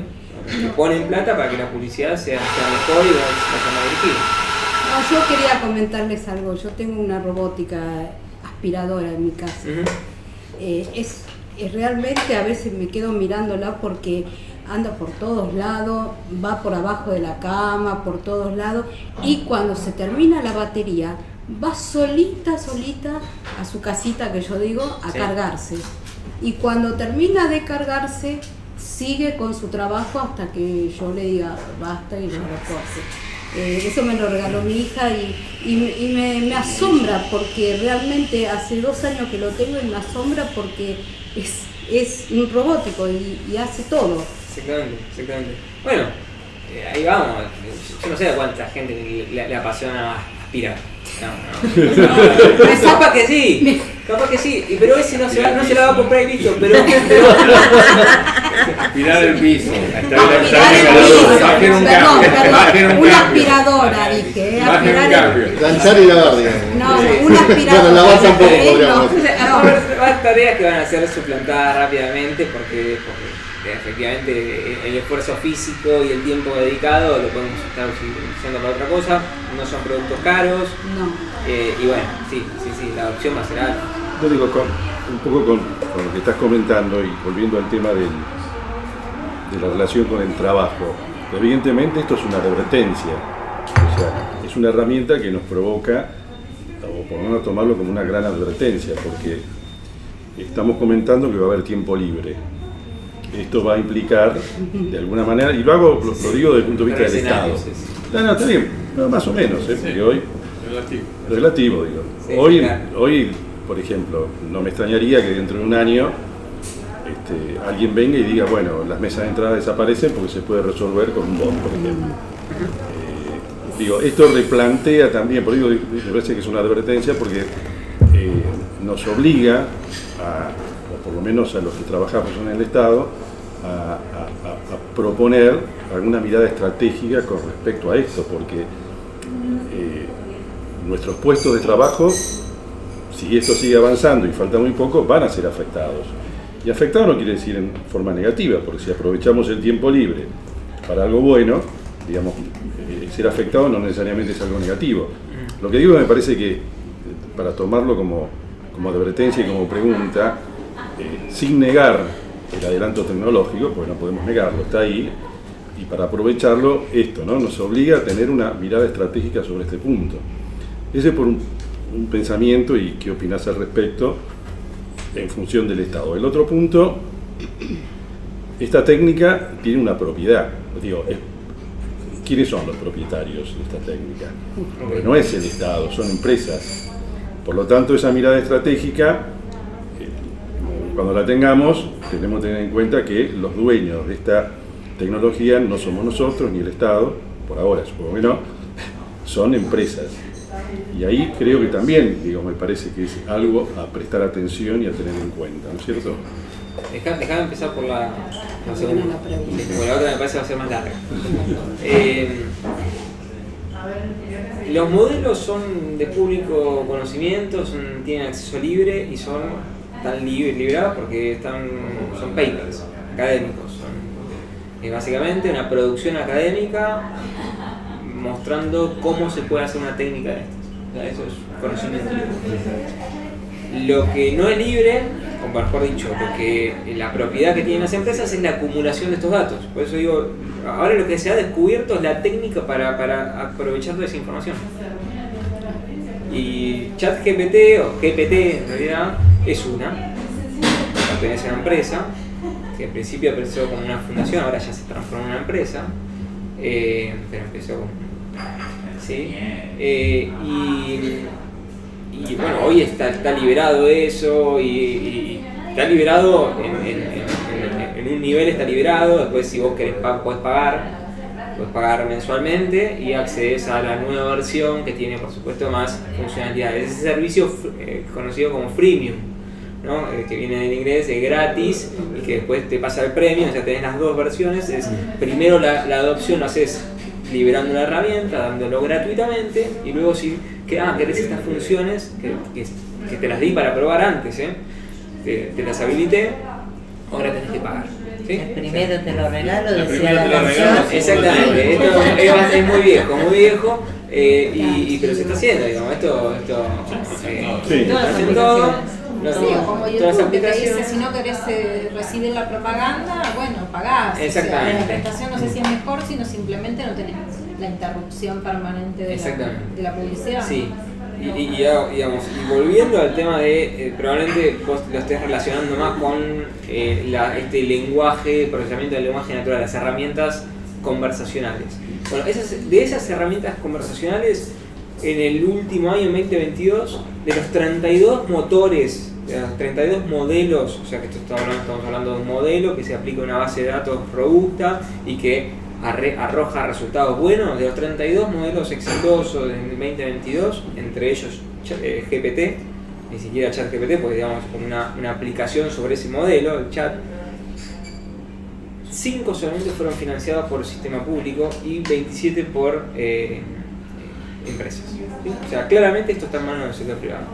Que ponen plata para que la publicidad sea mejor y vaya más dirigida. Yo quería comentarles algo. Yo tengo una robótica aspiradora en mi casa. Es realmente, a veces me quedo mirándola porque anda por todos lados, va por abajo de la cama, por todos lados, y cuando se termina la batería, va solita a su casita, que yo digo, a cargarse. Y cuando termina de cargarse, sigue con su trabajo hasta que yo le diga basta y yo lo corte. Eso me lo regaló mi hija y me asombra, porque realmente hace 2 años que lo tengo y me asombra porque es un robótico y hace todo. Exactamente. Bueno, ahí vamos. Yo no sé a cuánta gente le apasiona aspirar. No. Capaz que sí, pero ese no se la va a comprar y listo. Pero Aspirar el piso. Aspirar el piso. Bajen un Perdón, cambio. Bajen un una cambio. aspiradora, dije. Bajen un Aspirar el... cambio. Planchar y lavar, digamos. No, una aspiradora. Bueno, lavar tampoco No, podríamos. Va a haber tareas que van a ser suplantadas rápidamente porque efectivamente el esfuerzo físico y el tiempo dedicado lo podemos estar usando para otra cosa, no son productos caros No. y bueno, sí, la adopción va a ser alta. Yo digo, un poco con lo que estás comentando y volviendo al tema de la relación con el trabajo, evidentemente esto es una advertencia, o sea, es una herramienta que nos provoca, o por lo menos tomarlo como una gran advertencia, porque estamos comentando que va a haber tiempo libre. Esto va a implicar, de alguna manera, y lo digo desde el punto de vista del Estado. No, está bien, no, más o menos, porque hoy... Relativo, digo. Sí, Hoy, claro. hoy, por ejemplo, no me extrañaría que dentro de un año alguien venga y diga, bueno, las mesas de entrada desaparecen porque se puede resolver con un bot, por ejemplo. Digo, esto replantea también, por eso me parece que es una advertencia porque nos obliga o por lo menos a los que trabajamos en el Estado, a proponer alguna mirada estratégica con respecto a esto, porque nuestros puestos de trabajo, si esto sigue avanzando y falta muy poco, van a ser afectados. Y afectado no quiere decir en forma negativa, porque si aprovechamos el tiempo libre para algo bueno, digamos, ser afectado no necesariamente es algo negativo. Lo que digo me parece que, para tomarlo como advertencia y como pregunta, sin negar el adelanto tecnológico, porque no podemos negarlo, está ahí, y para aprovecharlo, esto, ¿no?, nos obliga a tener una mirada estratégica sobre este punto. Ese por un pensamiento, y qué opinás al respecto en función del Estado. El otro punto, esta técnica tiene una propiedad. Digo, ¿quiénes son los propietarios de esta técnica? Porque no es el Estado, son empresas. Por lo tanto, esa mirada estratégica, cuando la tengamos, tenemos que tener en cuenta que los dueños de esta tecnología no somos nosotros ni el Estado, por ahora supongo que no, son empresas. Y ahí creo que también, me parece que es algo a prestar atención y a tener en cuenta, ¿no es cierto? Dejame empezar por la segunda, porque la otra me parece que va a ser más larga. Los modelos son de público conocimiento, tienen acceso libre y están liberados porque son papers académicos. Son básicamente una producción académica mostrando cómo se puede hacer una técnica de estas. O sea, eso es conocimiento libre. Lo que no es libre, o mejor dicho, la propiedad que tienen las empresas es la acumulación de estos datos. Por eso digo, ahora lo que se ha descubierto es la técnica para aprovechar toda esa información. Y ChatGPT, o GPT en realidad, es pertenece a una empresa, que al principio empezó como una fundación, ahora ya se transformó en una empresa, pero empezó con... ¿sí? Y bueno, hoy está liberado eso, y está liberado en un nivel, está liberado. Después, si vos querés podés pagar mensualmente y accedes a la nueva versión que tiene, por supuesto, más funcionalidades. Ese servicio conocido como freemium, ¿no? Que viene en inglés, es gratis, y que después te pasa el premium. O sea, tenés las dos versiones. Primero la adopción lo haces liberando la herramienta, dándolo gratuitamente, y luego si querés estas funciones que te las di para probar antes, te las habilité, ahora tenés que pagar. ¿Sí? El primero te lo regalo, El decía primero la te lo canción. regalo. Exactamente, esto es muy viejo, pero se está haciendo, digamos, esto Sí. está haciendo todo. Sí, o como Todas las YouTube que te dice, aplicaciones. si no querés recibir la propaganda, bueno, pagás. Exactamente. O sea, la prestación no sé si es mejor, sino simplemente no tenés la interrupción permanente de la publicidad. Sí. Y volviendo al tema de, probablemente vos lo estés relacionando más con este lenguaje, procesamiento del lenguaje natural, las herramientas conversacionales. Bueno, de esas herramientas conversacionales, en el último año, en 2022, de los 32 motores, de los 32 modelos, o sea que estamos hablando de un modelo que se aplica a una base de datos robusta y que arroja resultados buenos, de los 32 modelos exitosos en 2022, entre ellos GPT, ni siquiera ChatGPT, porque digamos como una aplicación sobre ese modelo, el chat, 5 solamente fueron financiados por el sistema público y 27 por empresas. ¿Sí? O sea, claramente esto está en manos del sector privado.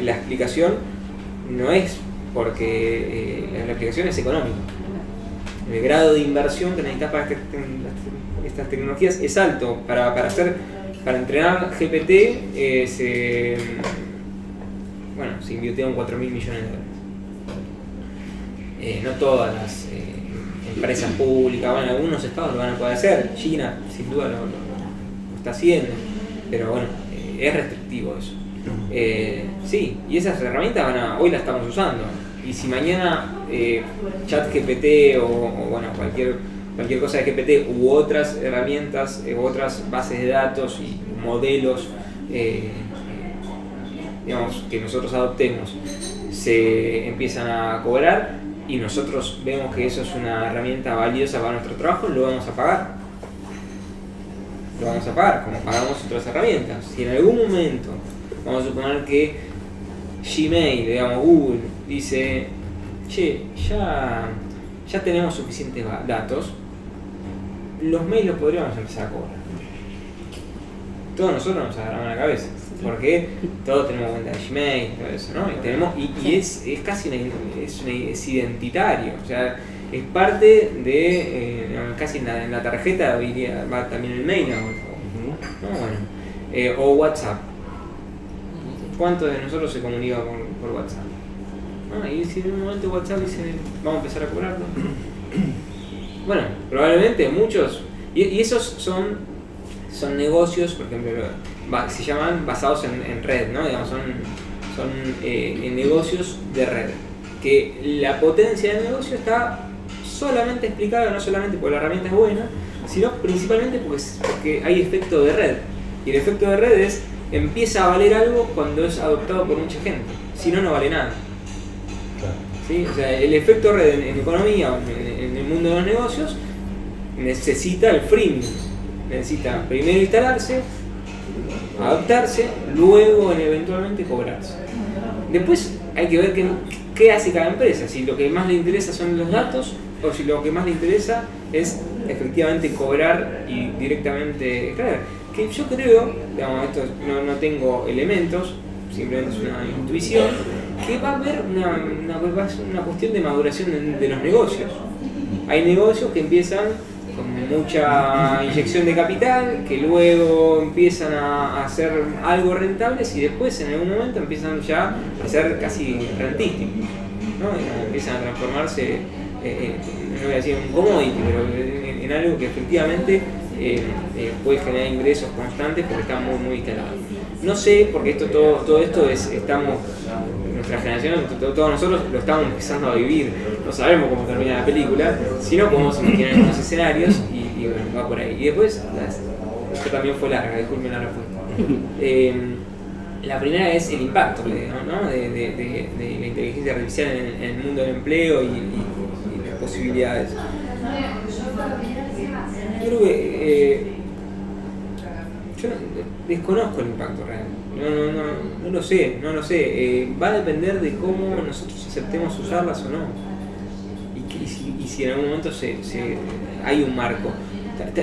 La explicación no es porque la explicación es económica. El grado de inversión que necesitas para estas tecnologías es alto. Para entrenar GPT se invirtieron 4.000 millones de dólares. No todas las empresas públicas, bueno, algunos estados lo van a poder hacer. China sin duda lo está haciendo, pero bueno, es restrictivo eso. Sí, y esas herramientas hoy las estamos usando. Y si mañana ChatGPT o cualquier cosa de GPT u otras herramientas, otras bases de datos y modelos que nosotros adoptemos se empiezan a cobrar y nosotros vemos que eso es una herramienta valiosa para nuestro trabajo, lo vamos a pagar. Lo vamos a pagar como pagamos otras herramientas. Si en algún momento, vamos a suponer que Gmail, Google, dice, che, ya tenemos suficientes datos, los mails los podríamos empezar a cobrar. Todos nosotros nos agarramos la cabeza, porque todos tenemos cuenta de Gmail, todo eso, ¿no? Y es casi es identitario, o sea, es parte de, casi en la tarjeta va también el mail, ¿no? O WhatsApp. ¿Cuántos de nosotros se comunica por WhatsApp? Y si en un momento WhatsApp dice, vamos a empezar a cobrarlo. Bueno, probablemente muchos, y esos son negocios, por ejemplo, se llaman basados en red, ¿no? Digamos, son negocios de red. Que la potencia del negocio está solamente explicada, no solamente porque la herramienta es buena, sino principalmente porque hay efecto de red. Y el efecto de red empieza a valer algo cuando es adoptado por mucha gente, si no, no vale nada. ¿Sí? O sea, el efecto red en economía, en el mundo de los negocios, necesita el freemium. Necesita primero instalarse, adaptarse, luego eventualmente cobrarse. Después hay que ver qué hace cada empresa, si lo que más le interesa son los datos o si lo que más le interesa es efectivamente cobrar y directamente extraer. Que yo creo, digamos, esto no tengo elementos, simplemente es una intuición, que va a haber una cuestión de maduración de los negocios. Hay negocios que empiezan con mucha inyección de capital, que luego empiezan a hacer algo rentables y después en algún momento empiezan ya a ser casi rentísticos, ¿no? Empiezan a transformarse, no voy a decir un commodity, pero en algo que efectivamente puede generar ingresos constantes porque está muy, muy instalado. No sé, porque todo esto nuestra generación, todos nosotros lo estamos empezando a vivir, no sabemos cómo termina la película, sino podemos imaginar unos escenarios y bueno, va por ahí. Y después, esto también fue larga, disculpen la respuesta. La primera es el impacto, ¿no? de la inteligencia artificial en el mundo del empleo y las posibilidades. Yo creo que yo desconozco el impacto real. No lo sé. Va a depender de cómo nosotros aceptemos usarlas o no. Y si en algún momento hay un marco.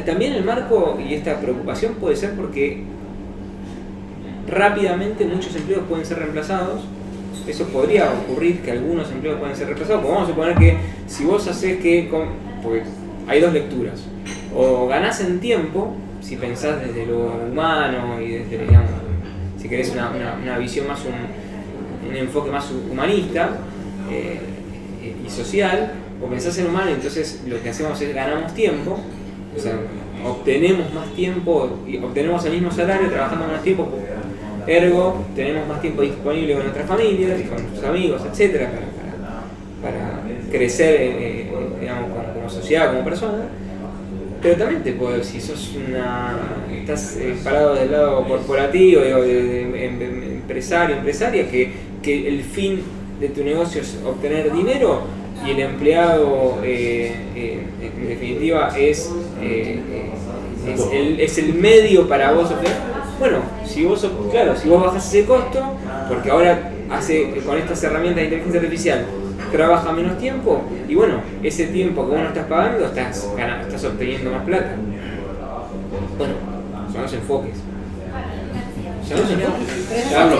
También el marco y esta preocupación puede ser porque rápidamente muchos empleos pueden ser reemplazados. Eso podría ocurrir, que algunos empleos pueden ser reemplazados. Porque vamos a suponer que si vos haces porque hay dos lecturas. O ganás en tiempo, si pensás desde lo humano y desde, digamos, si querés una visión más, un enfoque más humanista y social, o pensás en humano y entonces lo que hacemos es ganamos tiempo, o sea, obtenemos más tiempo y obtenemos el mismo salario trabajando más tiempo, ergo tenemos más tiempo disponible con nuestras familias y con nuestros amigos, etcétera, para crecer digamos, como sociedad, como persona. Pero también te puedo decir, si estás parado del lado corporativo, de empresaria, que el fin de tu negocio es obtener dinero y el empleado en definitiva es el medio para vos obtener. Bueno, si vos bajás ese costo, porque ahora hace con estas herramientas de inteligencia artificial, trabaja menos tiempo y bueno, ese tiempo que vos no estás pagando, estás obteniendo más plata. Bueno, son los enfoques. Son los enfoques. Claro.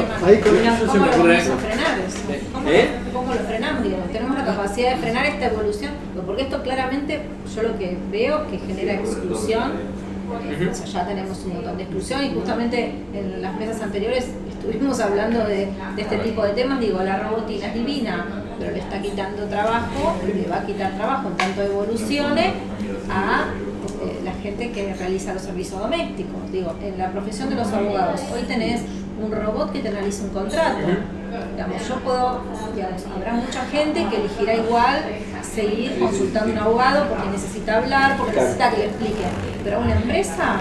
¿Cómo lo vamos a frenar eso? ¿Cómo lo frenamos? Digo, tenemos la capacidad de frenar esta evolución, porque esto claramente yo lo que veo que genera exclusión. O sea, ya tenemos un montón de exclusión y justamente en las mesas anteriores estuvimos hablando de este tipo de temas. Digo, la robotina es divina, pero le está quitando trabajo, le va a quitar trabajo en tanto evolucione a la gente que realiza los servicios domésticos. Digo, en la profesión de los abogados, hoy tenés un robot que te analiza un contrato. Digamos, yo puedo, digamos, habrá mucha gente que elegirá igual seguir consultando a un abogado porque necesita hablar, porque necesita que le explique. Pero una empresa,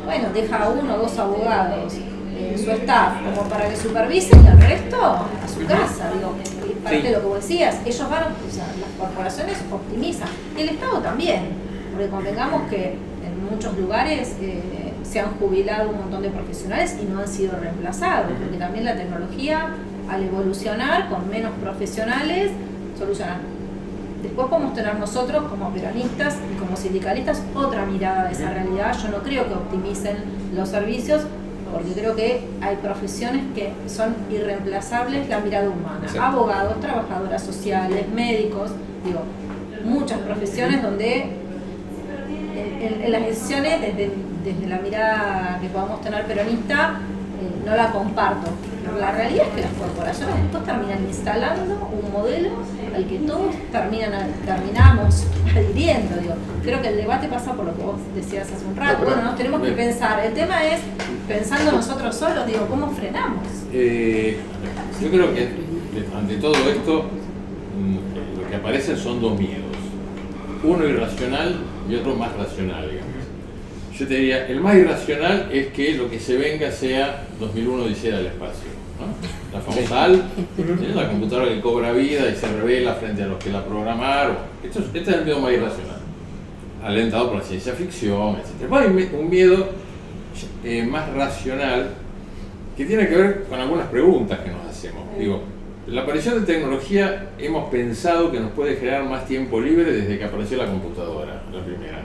bueno, deja a 1 o 2 abogados, su staff, como para que supervisen y el resto a su casa. Digo, parte de lo que vos decías, ellos van, o sea, las corporaciones optimizan, y el Estado también, porque convengamos que en muchos lugares se han jubilado un montón de profesionales y no han sido reemplazados, porque también la tecnología, al evolucionar con menos profesionales, soluciona. Después podemos tener nosotros como peronistas y como sindicalistas otra mirada de esa realidad. Yo no creo que optimicen los servicios, porque creo que hay profesiones que son irreemplazables, la mirada humana. Sí. Abogados, trabajadoras sociales, médicos, digo, muchas profesiones donde en las decisiones, desde la mirada que podamos tener peronista, no la comparto. Pero la realidad es que las corporaciones después terminan instalando un modelo al que todos terminamos adhiriendo. Digo, creo que el debate pasa por lo que vos decías hace un rato. Bueno, nos tenemos que pensar. El tema es, pensando nosotros solos, digo, ¿cómo frenamos? Yo creo que ante todo esto, lo que aparecen son 2 miedos. Uno irracional y otro más racional, digamos. Yo te diría, el más irracional es que lo que se venga sea 2001 Odisea del espacio, ¿no? La famosa AL, la computadora que cobra vida y se revela frente a los que la programaron. Este es el miedo más irracional, alentado por la ciencia ficción, etc. Hay un miedo más racional que tiene que ver con algunas preguntas que nos hacemos. Digo, la aparición de tecnología hemos pensado que nos puede generar más tiempo libre desde que apareció la computadora, la primera.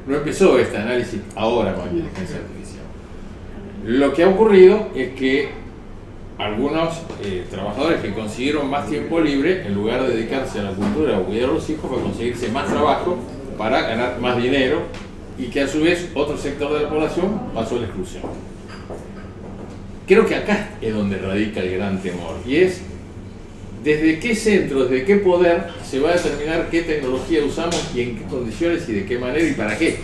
No empezó este análisis ahora con la inteligencia artificial. Lo que ha ocurrido es que algunos trabajadores que consiguieron más tiempo libre, en lugar de dedicarse a la cultura o cuidar a los hijos, para conseguirse más trabajo para ganar más dinero, y que a su vez otro sector de la población pasó a la exclusión. Creo que acá es donde radica el gran temor, y es desde qué centro, desde qué poder se va a determinar qué tecnología usamos y en qué condiciones y de qué manera y para qué.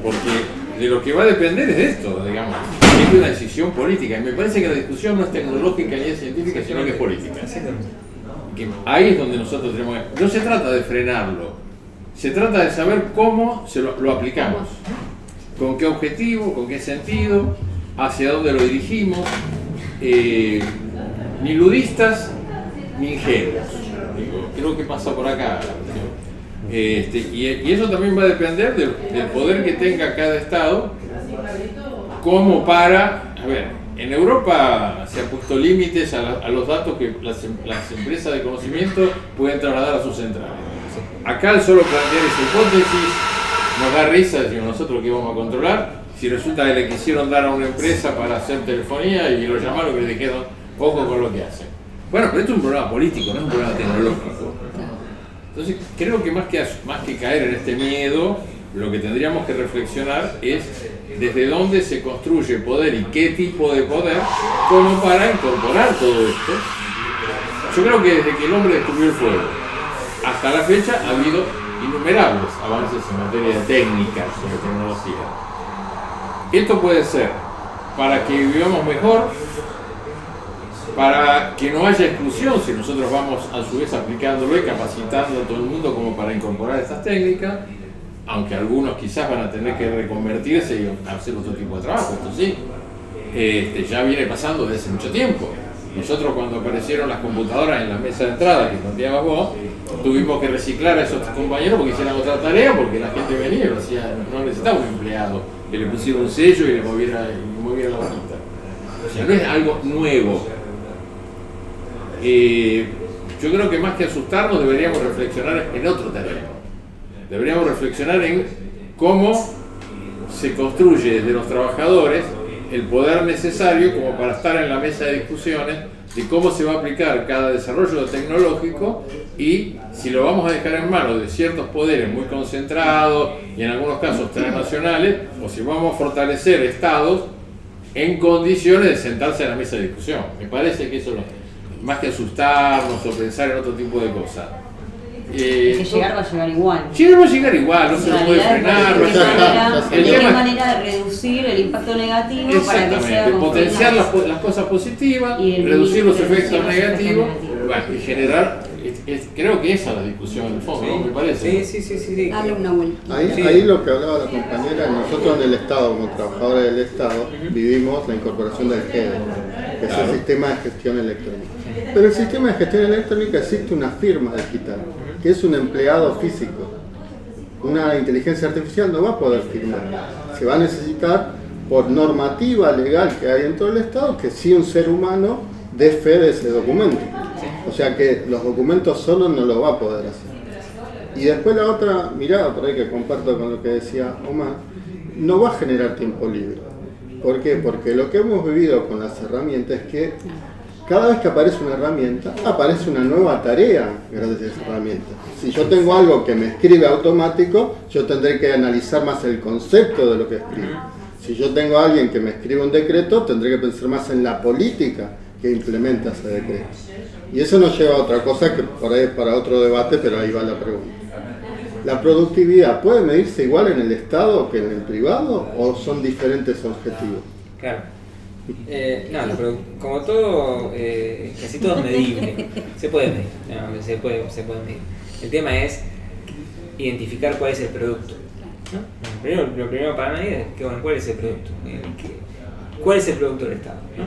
Porque de lo que va a depender es de esto, digamos, es de una decisión política. Y me parece que la discusión no es tecnológica ni es científica, sino que es política. Que ahí es donde nosotros tenemos que... No se trata de frenarlo, se trata de saber cómo lo aplicamos, con qué objetivo, con qué sentido, hacia dónde lo dirigimos, ni ludistas ni ingenuos. Creo que pasa por acá. Y eso también va a depender del poder que tenga cada estado, como para, a ver, en Europa se han puesto límites a los datos que las empresas de conocimiento pueden trasladar a sus centrales. Acá al solo plantear esa hipótesis nos da risa, decimos nosotros que vamos a controlar, si resulta que le quisieron dar a una empresa para hacer telefonía y lo llamaron y le dijeron, ojo con lo que hacen. Bueno, pero esto es un problema político, no es un problema tecnológico. Entonces, creo que más que caer en este miedo, lo que tendríamos que reflexionar es desde dónde se construye poder y qué tipo de poder, como para incorporar todo esto. Yo creo que desde que el hombre descubrió el fuego hasta la fecha ha habido innumerables avances en materia de técnicas, de tecnología. Esto puede ser para que vivamos mejor, para que no haya exclusión si nosotros vamos a su vez aplicándolo y capacitando a todo el mundo como para incorporar estas técnicas, aunque algunos quizás van a tener que reconvertirse y hacer otro tipo de trabajo. Esto sí, ya viene pasando desde hace mucho tiempo. Nosotros cuando aparecieron las computadoras en la mesa de entrada que planteabas vos, tuvimos que reciclar a esos compañeros porque hicieran otra tarea, porque la gente venía y lo hacía, no necesitaba un empleado que le pusiera un sello y le moviera la hojita. O sea, no es algo nuevo. yo creo que más que asustarnos deberíamos reflexionar en otro terreno. Deberíamos reflexionar en cómo se construye desde los trabajadores el poder necesario como para estar en la mesa de discusiones de cómo se va a aplicar cada desarrollo tecnológico y si lo vamos a dejar en manos de ciertos poderes muy concentrados y en algunos casos transnacionales, o si vamos a fortalecer estados en condiciones de sentarse a la mesa de discusión. Me parece que eso más que asustarnos o pensar en otro tipo de cosas. Que llegar va a llegar igual. Llegar va a llegar igual, no se lo puede frenar. ¿De qué manera reducir el impacto negativo para que sea potenciar las cosas positivas, reducir los efectos negativos y generar. Creo que esa es la discusión en el fondo, ¿no? Me parece. Sí. Dale una vuelta. Ahí lo que hablaba la compañera, nosotros en el Estado, como trabajadores del Estado, vivimos la incorporación del GEDE, que es el sistema de gestión electrónica. Pero el sistema de gestión electrónica existe una firma digital, que es un empleado físico. Una inteligencia artificial no va a poder firmar. Se va a necesitar, por normativa legal que hay dentro del Estado, que sí un ser humano dé fe de ese documento. O sea que los documentos solos no lo va a poder hacer. Y después la otra mirada, por ahí que comparto con lo que decía Omar, no va a generar tiempo libre. ¿Por qué? Porque lo que hemos vivido con las herramientas es que cada vez que aparece una herramienta, aparece una nueva tarea gracias a esa herramienta. Si yo tengo algo que me escribe automático, yo tendré que analizar más el concepto de lo que escribe. Si yo tengo a alguien que me escribe un decreto, tendré que pensar más en la política que implementa ese decreto. Y eso nos lleva a otra cosa que por ahí es para otro debate, pero ahí va la pregunta. ¿La productividad puede medirse igual en el Estado que en el privado o son diferentes objetivos? Claro. No, pero como todo, casi todo es medible. Se puede medir, se puede medir. El tema es identificar cuál es el producto, ¿no? Lo primero para medir es cuál es el producto. ¿Cuál es el producto del Estado, ¿no?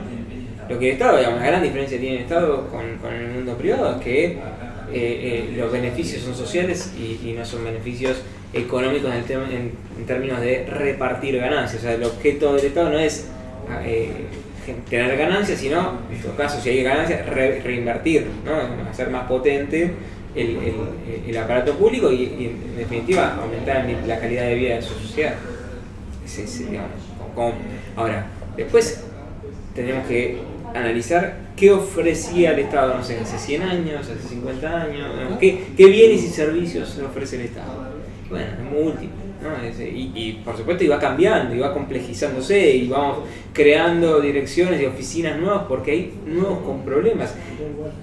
Lo que el Estado, digamos, la gran diferencia que tiene el Estado con el mundo privado es que los beneficios son sociales y no son beneficios económicos en términos de repartir ganancias. O sea, el objeto del Estado no es tener ganancias, sino, en todo caso, si hay ganancias, reinvertir, ¿no? Hacer más potente el aparato público y en definitiva, aumentar la calidad de vida de su sociedad. Ahora, después tenemos que analizar qué ofrecía el Estado, no sé, hace 100 años, hace 50 años, ¿no? ¿Qué bienes y servicios ofrece el Estado? Bueno, es múltiple, ¿no? Y por supuesto iba cambiando, iba complejizándose y vamos creando direcciones y oficinas nuevas porque hay nuevos con problemas.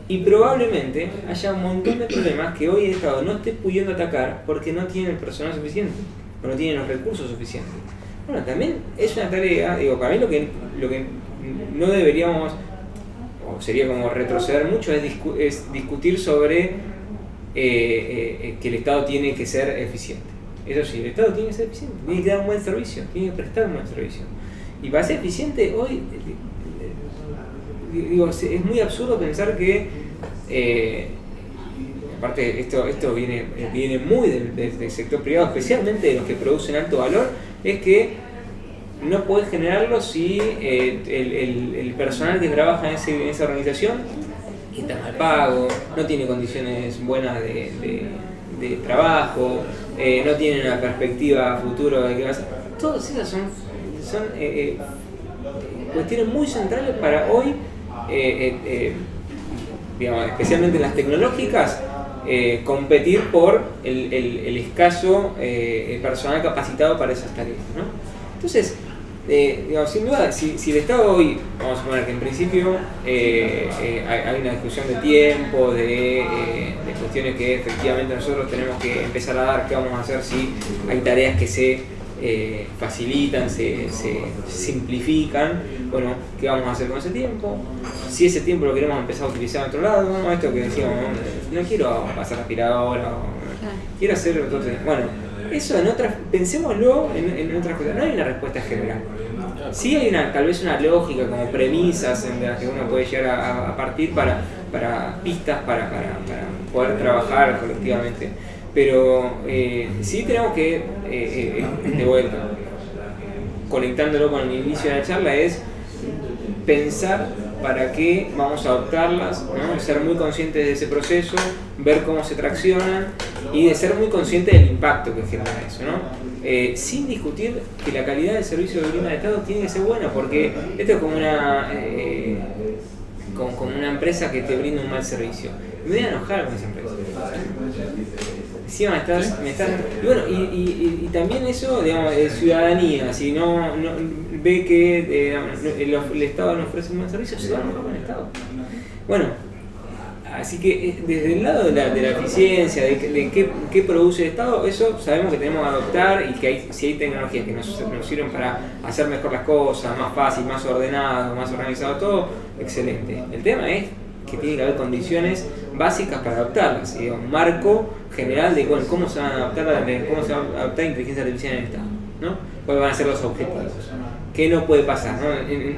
Y probablemente haya un montón de problemas que hoy el Estado no esté pudiendo atacar porque no tiene el personal suficiente o no tiene los recursos suficientes. Bueno, también es una tarea, para mí lo que no deberíamos, o sería como retroceder mucho, es discutir sobre que el Estado tiene que ser eficiente. Eso sí, el Estado tiene que ser eficiente, tiene que dar un buen servicio, tiene que prestar un buen servicio. Y para ser eficiente hoy, es muy absurdo pensar que, aparte esto viene muy del sector privado, especialmente de los que producen alto valor, es que no podés generarlo si el personal que trabaja en esa organización está mal pago, no tiene condiciones buenas de trabajo, no tiene una perspectiva a futuro de qué va a hacer. Todas esas son cuestiones muy centrales para hoy, digamos, especialmente en las tecnológicas, competir por el escaso personal capacitado para esas tareas, ¿no? Entonces, digamos, sin duda, si el Estado hoy, vamos a suponer que en principio hay una discusión de tiempo, de cuestiones que efectivamente nosotros tenemos que empezar a dar, qué vamos a hacer si hay tareas que se facilitan, se simplifican, bueno, ¿qué vamos a hacer con ese tiempo? Si ese tiempo lo queremos empezar a utilizar en otro lado, ¿no? Esto que decíamos, no quiero pasar aspiradora, quiero hacer otro. Bueno, eso pensémoslo en otras cosas. No hay una respuesta general. Sí hay tal vez una lógica, como premisas en las que uno puede llegar a partir para pistas para poder trabajar colectivamente. Pero sí tenemos que, de vuelta, conectándolo con el inicio de la charla, es pensar para qué vamos a adoptarlas, ¿no? Ser muy conscientes de ese proceso, ver cómo se traccionan y de ser muy conscientes del impacto que genera eso, ¿no? Sin discutir que la calidad del servicio que brinda el Estado tiene que ser buena, porque esto es como una empresa que te brinda un mal servicio. Me voy a enojar con esa empresa. Encima me estás y bueno, y también eso, digamos, de ciudadanía, si no ve que el Estado no ofrece un buen servicio, se va a enojar con el Estado. Bueno, así que desde el lado de la eficiencia, de qué produce el Estado, eso sabemos que tenemos que adoptar, y que si hay tecnologías que nos sirven para hacer mejor las cosas, más fácil, más ordenado, más organizado todo, excelente. El tema es que tiene que haber condiciones básicas para adoptarlas, un marco general de cómo se van a adaptar inteligencia artificial en el Estado, ¿no? ¿Cuáles van a ser los objetivos? ¿Qué no puede pasar? ¿No? En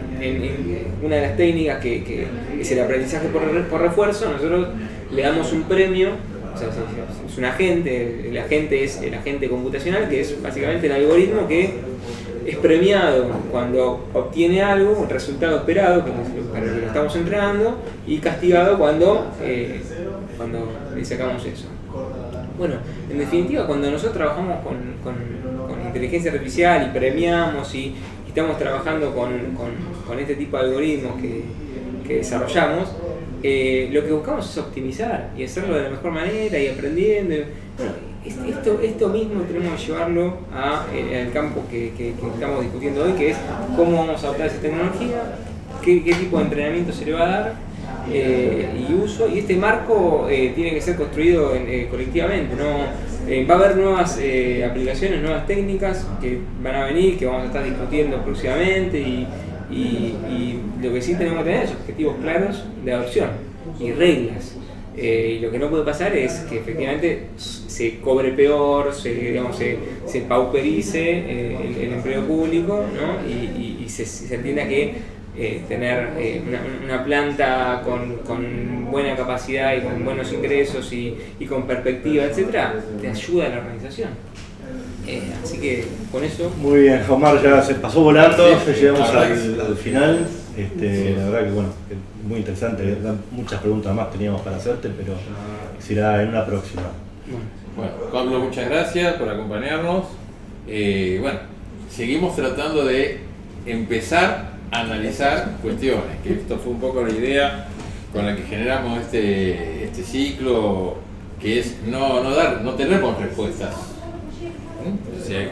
una de las técnicas que es el aprendizaje por refuerzo, nosotros le damos un premio, o sea, es un agente, el agente es el agente computacional, que es básicamente el algoritmo que es premiado cuando obtiene algo, un resultado esperado, para lo que lo estamos entrenando, y castigado cuando le sacamos eso. Bueno, en definitiva, cuando nosotros trabajamos con inteligencia artificial y premiamos y estamos trabajando con este tipo de algoritmos que desarrollamos, lo que buscamos es optimizar y hacerlo de la mejor manera y aprendiendo. Bueno, esto mismo tenemos que llevarlo al campo que estamos discutiendo hoy, que es cómo vamos a adoptar esa tecnología, qué tipo de entrenamiento se le va a dar y uso, y este marco tiene que ser construido colectivamente, ¿no? Va a haber nuevas aplicaciones, nuevas técnicas que van a venir, que vamos a estar discutiendo próximamente, y lo que sí tenemos que tener es objetivos claros de adopción y reglas. Y lo que no puede pasar es que efectivamente se cobre peor, se pauperice el empleo público, ¿no? y se entienda que tener una planta con buena capacidad y con buenos ingresos y con perspectiva, etcétera, te ayuda a la organización. Así que con eso... Muy bien, Omar, ya se pasó volando, sí, llegamos al final. La verdad que bueno, muy interesante, muchas preguntas más teníamos para hacerte, pero será en una próxima. Bueno, Pablo, muchas gracias por acompañarnos. Bueno, seguimos tratando de empezar a analizar cuestiones, que esto fue un poco la idea con la que generamos este ciclo, que es no tenemos respuestas. O sea,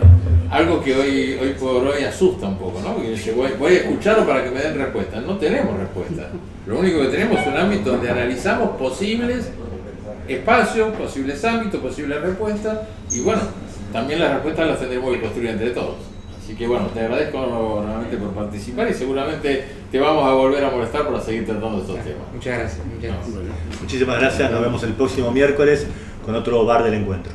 algo que hoy por hoy asusta un poco, ¿no? Porque dice, voy a escucharlo para que me den respuestas. No tenemos respuestas. Lo único que tenemos es un ámbito donde analizamos posibles espacios, posibles ámbitos, posibles respuestas, y bueno, también las respuestas las tendremos que construir entre todos. Así que bueno, te agradezco nuevamente por participar, y seguramente te vamos a volver a molestar para seguir tratando estos temas. Muchas gracias. Muchísimas gracias, nos vemos el próximo miércoles con otro bar del encuentro.